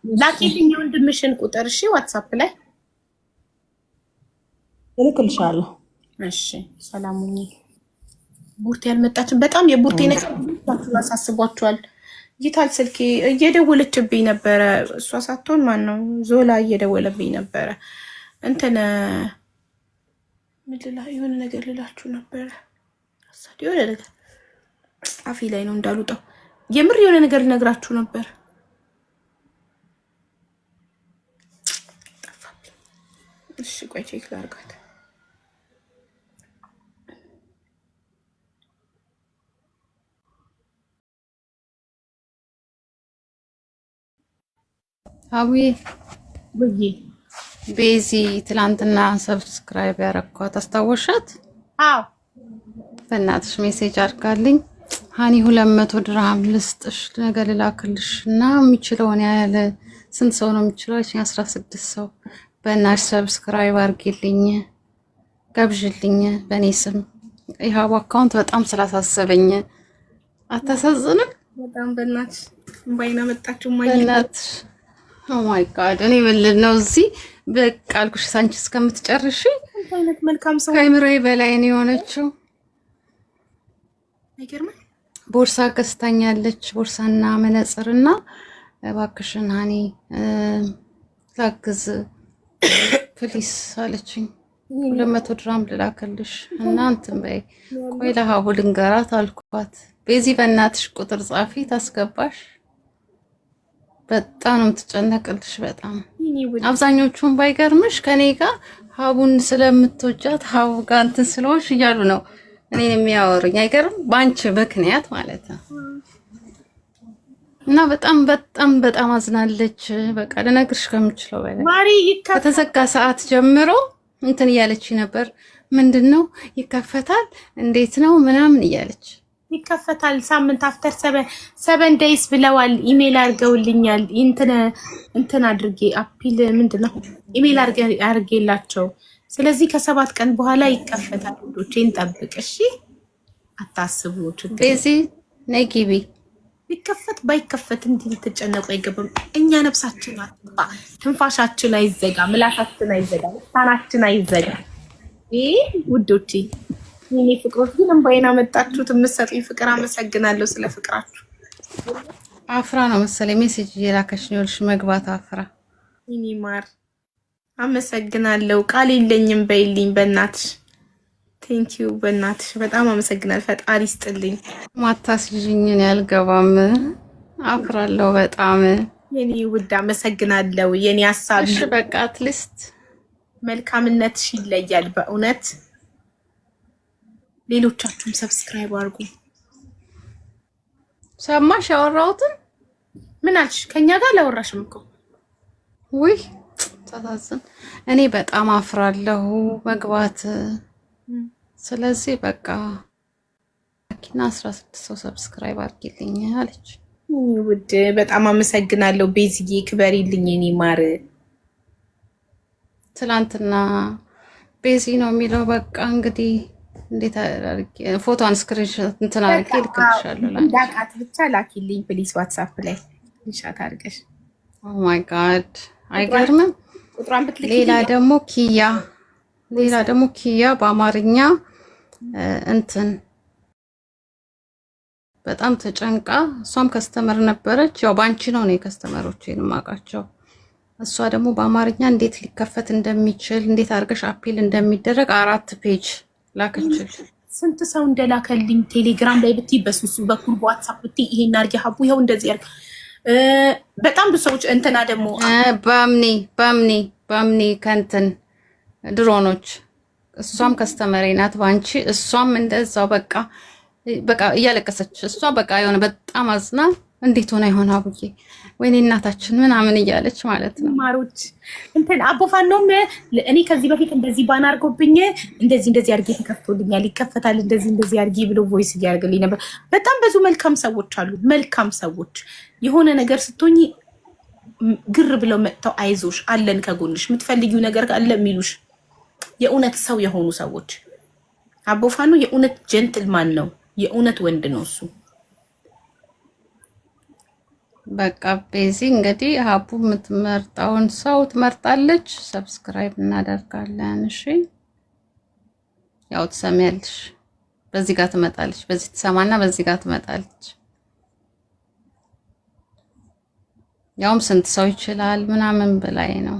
S1: ላኪልኝ የወንድምሽን ቁጥር እሺ፣ ዋትስአፕ ላይ
S2: እልክልሻለሁ።
S1: እሺ ሰላም ሁኚ። ቡርቴ ያልመጣችን በጣም የቡርቴ ነገር አሳስቧቸዋል። ይታል ስልኬ እየደወለችብኝ ነበረ። እሷ ሳትሆን ማን ነው ዞላ እየደወለብኝ ነበረ። እንትን የሆነ ነገር ልላችሁ ነበረ። የሆነ ነገር አፌ ላይ ነው እንዳሉጣው። የምር የሆነ ነገር ልነግራችሁ ነበር። እሺ ቆይ ቼክ ላድርጋት።
S5: አቡዬ
S1: ብዬ
S5: ቤዚ ትላንትና ሰብስክራይብ ያረኳት አስታወሻት?
S1: አዎ
S5: በእናትሽ ሜሴጅ አድርጋልኝ ሀኒ 200 ድርሃም ልስጥሽ ነገ ልላክልሽ እና የሚችለውን ያለ ስንት ሰው ነው የሚችለው? 16 ሰው በእናትሽ ሰብስክራይብ አድርጊልኝ ገብዥልኝ በእኔ ስም ይኸው አካውንት በጣም ስላሳሰበኝ። አታሳዝንም?
S1: በጣም በእናትሽ እምባይና መጣችሁ
S5: በእናትሽ ኦ ማይ ጋድ እኔ ምንድን ነው እዚህ በቃ አልኩሽ ሳንቺ እስከምትጨርሺ
S1: አይነት መልካም ሰው
S5: ከአይምሮዬ በላይ ነው የሆነችው።
S1: አይገርምም?
S5: ቦርሳ ገዝታኛለች፣ ቦርሳና መነጽርና እባክሽን ሀኒ ላግዝ ፕሊስ አለችኝ። 200 ድራም ልላክልሽ እና እንትን በይ ቆይ ለሀቡ ልንገራት አልኳት። ቤዚ በእናትሽ ቁጥር ጻፊ ታስገባሽ። በጣም ነው የምትጨነቅልሽ። በጣም አብዛኞቹን ባይገርምሽ ከኔ ጋር ሀቡን ስለምትወጃት ሀቡ ጋር እንትን ስለሆንሽ እያሉ ነው እኔን የሚያወሩኝ። አይገርም? በአንቺ ምክንያት ማለት ነው። እና በጣም በጣም በጣም አዝናለች። በቃ ልነግርሽ ከምችለው በላይ
S1: ማሪ
S5: ከተዘጋ ሰዓት ጀምሮ እንትን እያለች ነበር። ምንድነው ይከፈታል እንዴት ነው ምናምን እያለች
S1: ይከፈታል ሳምንት አፍተር 7 ዴይስ ብለዋል። ኢሜል አድርገውልኛል። እንትን አድርጌ አፒል ምንድነው ኢሜል አድርጌላቸው። ስለዚህ ከ7 ቀን በኋላ ይከፈታል። ወዶቼን ጠብቅ እሺ፣ አታስቡ። ችግር
S5: በዚህ ነይ ግቢ።
S1: ቢከፈት ባይከፈት እንዲህ ልትጨነቁ አይገባም። እኛ ነፍሳችን አትባ፣ ትንፋሻችን አይዘጋ፣ ምላሳችን አይዘጋ፣ ልሳናችን አይዘጋ። ውዶቼ የኔ ፍቅሮች ግን እንባዬን አመጣችሁት። የምትሰጡኝ ፍቅር አመሰግናለሁ። ስለ ፍቅራችሁ
S5: አፍራ ነው መሰለኝ ሜሴጅ እየላከሽ ነው ልሽ መግባት አፍራ።
S1: የኔ ማር አመሰግናለሁ። ቃል የለኝም በይልኝ በእናትሽ። ቴንኪዩ በእናትሽ በጣም አመሰግናለሁ። ፈጣሪ ይስጥልኝ።
S5: ማታስይዥኝን ያልገባም አፍራለሁ በጣም
S1: የኔ ውድ አመሰግናለሁ። የኔ ሀሳብ
S5: እሺ በቃ አትሊስት
S1: መልካምነትሽ ይለያል በእውነት። ሌሎቻችሁም ሰብስክራይብ አድርጉ።
S5: ሰማሽ ያወራሁትን?
S1: ምን አልሽ? ከኛ ጋር አላወራሽም እኮ።
S5: ውይ ታሳዝን። እኔ በጣም አፍራለሁ መግባት። ስለዚህ በቃ አኪና 16 ሰው ሰብስክራይብ አድርጊልኝ አለች።
S1: ውድ በጣም አመሰግናለሁ። ቤዝዬ ክበሪልኝ የኔ ማር።
S5: ትላንትና ቤዚ ነው የሚለው። በቃ እንግዲህ እንዴት አድርጌ ፎቶን ስክሪንሾት እንትን አድርጌ ልክልሻለሁ።
S1: እንዳቃት ብቻ ላኪልኝ ፕሊስ ዋትስአፕ ላይ ኢንሻት አድርገሽ።
S5: ኦ ማይ ጋድ አይገርምም።
S1: ቁጥሯን ብትልኪ።
S5: ሌላ ደግሞ ኪያ በአማርኛ እንትን በጣም ተጨንቃ፣ እሷም ከስተመር ነበረች። ያው ባንቺ ነው ነው ከስተመሮቼን ማቃቸው። እሷ ደግሞ በአማርኛ እንዴት ሊከፈት እንደሚችል እንዴት አድርገሽ አፒል እንደሚደረግ 4 ፔጅ ላከችል።
S1: ስንት ሰው እንደላከልኝ ቴሌግራም ላይ ብትይ፣ በሱሱ በኩል በዋትስአፕ ብትይ፣ ይሄን አድርጊ ሀቡ ይኸው እንደዚህ ያርግ። በጣም ብዙ ሰዎች እንትና ደግሞ በአምኒ ከንትን ድሮኖች እሷም ከስተመሬ ናት ባንቺ። እሷም እንደዛው በቃ እያለቀሰች እሷ በቃ የሆነ በጣም አዝና እንዴት ሆነ ይሆን አቡዬ ወይኔ እናታችን ምናምን እያለች ማለት ነው። ማሮች እንትን አቦፋኖም እኔ ከዚህ በፊት እንደዚህ ባን አድርጎብኝ እንደዚህ አድርጌ ተከፍቶልኛል፣ ይከፈታል እንደዚህ አድርጌ ብሎ ቮይስ እያደረገልኝ ነበር። በጣም ብዙ መልካም ሰዎች አሉ። መልካም ሰዎች የሆነ ነገር ስትሆኝ ግር ብለው መጥተው አይዞሽ አለን ከጎንሽ የምትፈልጊው ነገር ካለ የሚሉሽ የእውነት ሰው የሆኑ ሰዎች። አቦፋኖ የእውነት ጀንትልማን ነው። የእውነት ወንድ ነው እሱ።
S5: በቃ ቤዚ እንግዲህ ሀቡ የምትመርጣውን ሰው ትመርጣለች። ሰብስክራይብ እናደርጋለን። እሺ ያው ትሰሚያለሽ። በዚህ ጋር ትመጣለች፣ በዚህ ትሰማና በዚህ ጋር ትመጣለች። ያውም ስንት ሰው ይችላል ምናምን በላይ ነው።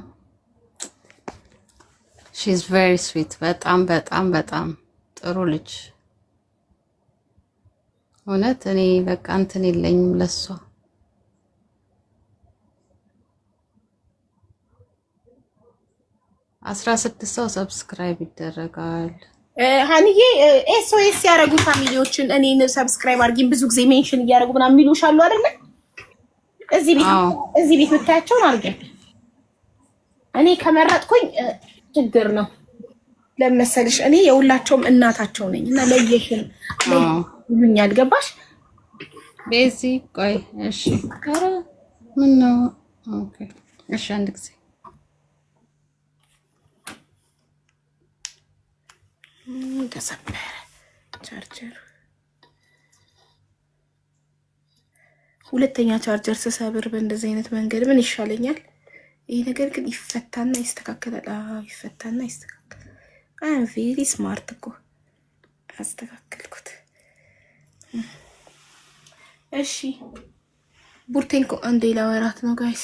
S5: ሺ ኢዝ ቬሪ ስዊት። በጣም በጣም በጣም ጥሩ ልጅ። እውነት እኔ በቃ እንትን የለኝም ለሷ። 16 ሰው ሰብስክራይብ ይደረጋል።
S1: ሀኒዬ ኤስኦኤስ ያደረጉ ፋሚሊዎችን እኔን ሰብስክራይብ አድርጊኝ ብዙ ጊዜ ሜንሽን እያደረጉ ምናምን የሚሉሽ አሉ አይደለ? እዚህ ቤት ብታያቸውን አድርገን እኔ ከመረጥኩኝ ችግር ነው ለመሰልሽ። እኔ የሁላቸውም እናታቸው ነኝ እና ለየሽን ይሉኛል። ገባሽ?
S5: ቤዚ ቆይ እሺ። ኧረ ምን ነው? ኦኬ እሺ አንድ ጊዜ
S1: ተሰበረ ቻርጀር። ሁለተኛ ቻርጀር ስሰብር በእንደዚህ አይነት መንገድ ምን ይሻለኛል? ይሄ ነገር ግን ይፈታና ይስተካከላል። ይፈታና ይስተካከላል። አይ ቬሪ ስማርት እኮ አስተካከልኩት። እሺ ቡርቴን እኮ አንዴ ላወራት ነው ጋይስ።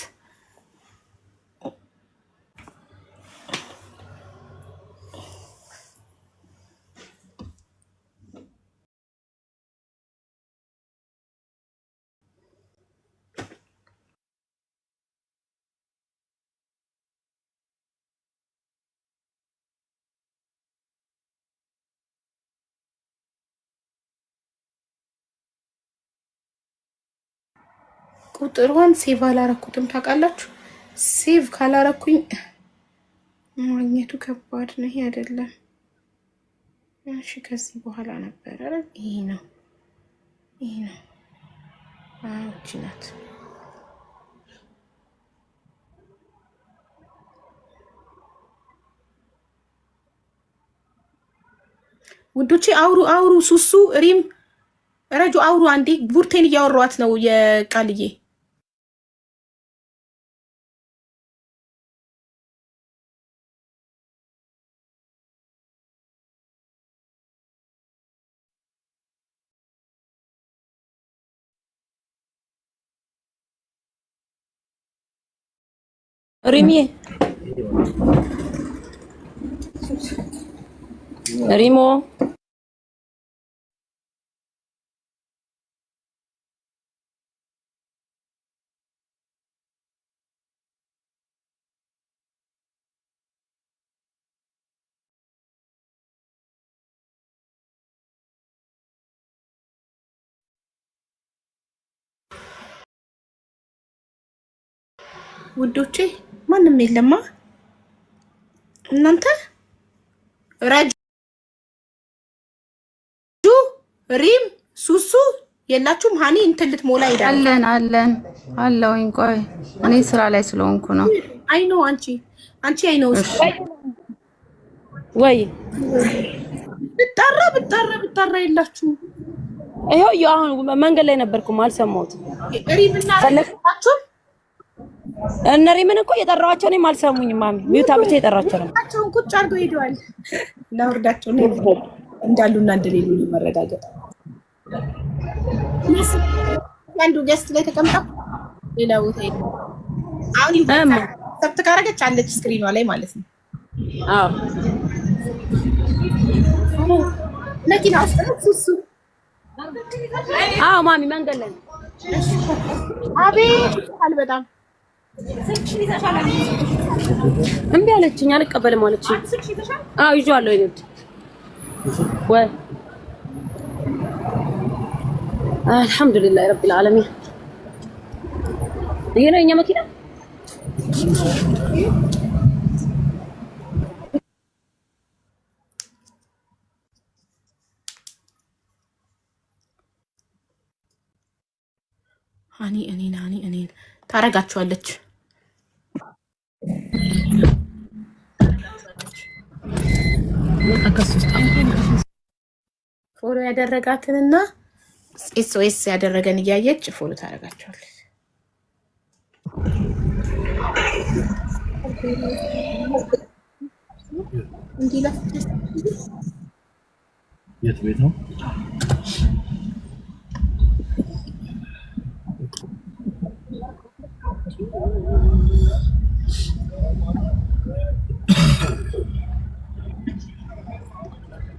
S1: ቁጥሯን ሴቭ አላረኩትም ታውቃላችሁ። ሴቭ ካላረኩኝ ማግኘቱ ከባድ ነው። ይሄ አይደለም። እሺ ከዚህ በኋላ ነበር አይደል? ይሄ ነው። እቺ ናት። ውዶቼ አውሩ። ሱሱ ሪም ረጁ አውሩ። አንዴ ቡርቴን እያወሯት ነው የቃልዬ
S6: ሪሚዬ ሪሞ
S1: ውዶቼ ማንም የለማ እናንተ ረጁ ሪም ሱሱ የላችሁም? ሃኒ እንትን ልትሞላ ሄዳለች።
S5: አለውኝ። ቆይ እኔ ስራ ላይ ስለሆንኩ ነው።
S1: አይ ኖ አንቺ አይ ኖ
S6: ወይ
S1: ብጣራ የላችሁም።
S6: ይኸው አሁን መንገድ ላይ ነበርኩ አልሰማሁትም።
S1: ሪምና ፈለጋችሁ
S6: እነ ሪምን እኮ የጠራኋቸው እኔም አልሰሙኝም። ማሚ ሚውት አብርቼ የጠራቸው ነው።
S1: አቸውን ቁጭ አድርገው ሄደዋል። ለወርዳቸው ነው እንዳሉና እንደሌሉ መረጋገጥ። አንዱ ገስት ላይ ተቀምጣ ሌላ ቦታ ሄደ። አሁን ሰብት ካረገች አለች ስክሪኗ ላይ ማለት ነው።
S6: አዎ
S1: መኪና ውስጥ ነው ሱሱ።
S6: አዎ ማሚ መንገድ ላይ ነው።
S1: አቤት በጣም
S6: እምቢ አለችኝ። አልቀበልም አለችኝ። አዎ ይዤዋለሁ። ይሄድ ወይ አልሐምዱሊላህ ረቢል ዓለሚን። ይሄ ነው የኛ መኪና።
S1: ሃኒ እኔን ታረጋችኋለች። ፎሎ ያደረጋትንና ኤስኦኤስ ያደረገን እያየች ፎሎ ታረጋችኋለች።
S7: የት ቤት ነው?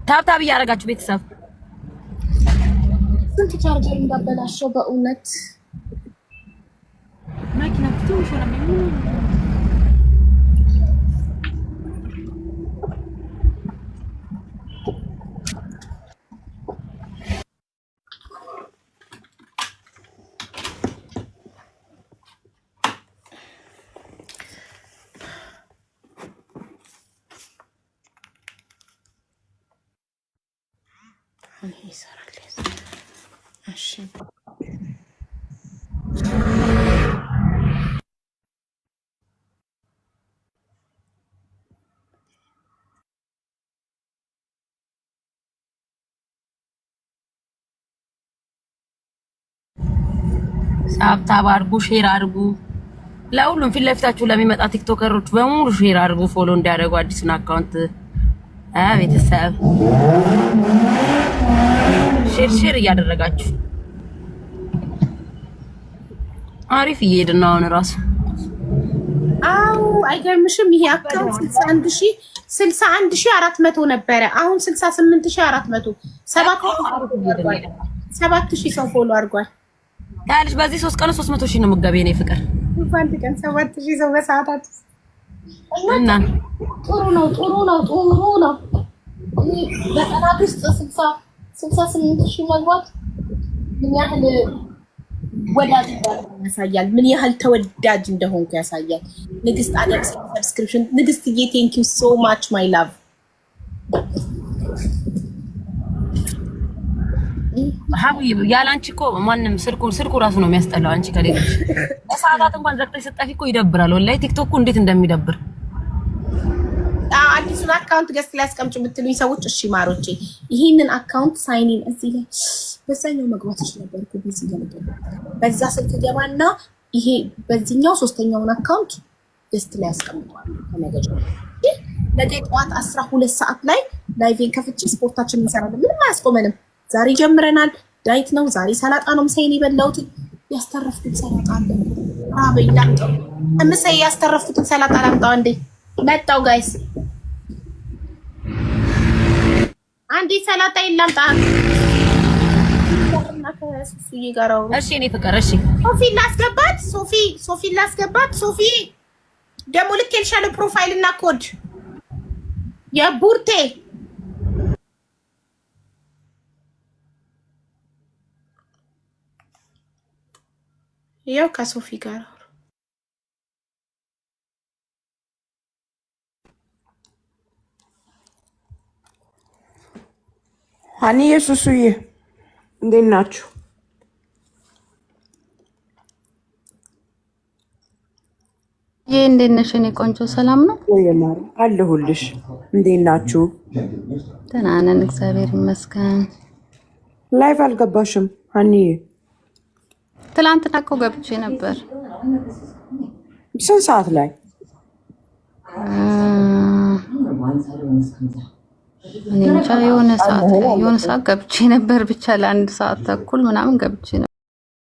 S6: ታብታብ እያደረጋችሁ ቤተሰብ
S1: ስንት ቻርጀር እንዳበላሸው በእውነት
S6: መኪና ትንሽ ነው።
S1: ይሰራል። እሺ
S6: ታብታብ አድርጉ፣ ሼር አድርጉ። ለሁሉም ፊት ለፊታችሁ ለሚመጣ ቲክቶከሮች በሙሉ ሼር አድርጉ፣ ፎሎ እንዲያደርጉ አዲሱን አካውንት ቤተሰብ ሼር እያደረጋችሁ አሪፍ እየሄድን ነው አሁን እራሱ።
S1: አው አይገርምሽም? ይሄ አካውንት 61400 ነበረ። አሁን 68400 7000 ሰው ፎሎ አድርጓል።
S6: ታልሽ በዚህ 3 ቀን 300000 ነው የምትገቢ የኔ ፍቅር።
S1: በአንድ ቀን 7000 ሰው በሰዓታት
S6: እና
S1: ጥሩ ነው። በቀናት ውስጥ 68,000 መግባት ምን ያህል ወዳጅ ያሳያል። ምን ያህል ተወዳጅ እንደሆንኩ ያሳያል። ንግስት አደም ሰብስክሪፕሽን ንግስትዬ ቴንክ ዩ ሶ ማች ማይ ላቭ።
S6: ሀቡይ ያላንቺ እኮ ማንም ስልኩ ራሱ ነው የሚያስጠላው። አንቺ ከሌለሽ ሰዓታት እንኳን ዘግተሽ ስጠፊ እኮ ይደብራል። ወላሂ ቲክቶክ እንዴት እንደሚደብር።
S1: አዲሱን አካውንት ገስት ላይ አስቀምጪ የምትሉኝ ሰዎች እሺ ማሮቼ፣ ይህንን አካውንት ሳይኒን እዚህ ላይ በዛኛው መግባት ነበር እኮ በዚህ ነበር። በዛ ስልክ ገባና ይሄ በዚህኛው ሶስተኛውን አካውንት ገስት ላይ አስቀምጧል። ከነገ ነገ ጠዋት 12 ሰዓት ላይ ላይቬን ከፍቼ ስፖርታችንን እንሰራለን። ምንም አያስቆመንም። ዛሬ ጀምረናል። ዳይት ነው ዛሬ። ሰላጣ ነው ምሳዬን የበላሁት። ያስተረፍኩት ሰላጣ አለ። አበይ ላምጣው። ምሳዬ ያስተረፍኩትን ሰላጣ ላምጣው እንዴ። መጣው ጋይስ አንዴ ሰላጣ ይላምጣ።
S6: እሺ እኔ ፍቅር እሺ
S1: ሶፊ ላስገባት። ሶፊ ላስገባት። ሶፊ ደግሞ ልኬልሻለሁ ፕሮፋይል እና ኮድ የቡርቴ ያው ከሶፊ ጋር
S8: ሀኒዬ ሱሱዬ እንዴት ናችሁ?
S5: ይሄ እንዴት ነሽ? እኔ ቆንጆ ሰላም ነው
S8: ወይ ማር አለሁልሽ። እንዴት ናችሁ?
S5: ደህና ነን እግዚአብሔር ይመስገን።
S8: ላይቭ አልገባሽም ሀኒዬ?
S5: ትላንትና እኮ ገብቼ ነበር።
S8: ስንት ሰዓት ላይ?
S5: እኔ ብቻ የሆነ ሰዓት ገብቼ ነበር። ብቻ ለአንድ ሰዓት ተኩል ምናምን ገብቼ ነበር።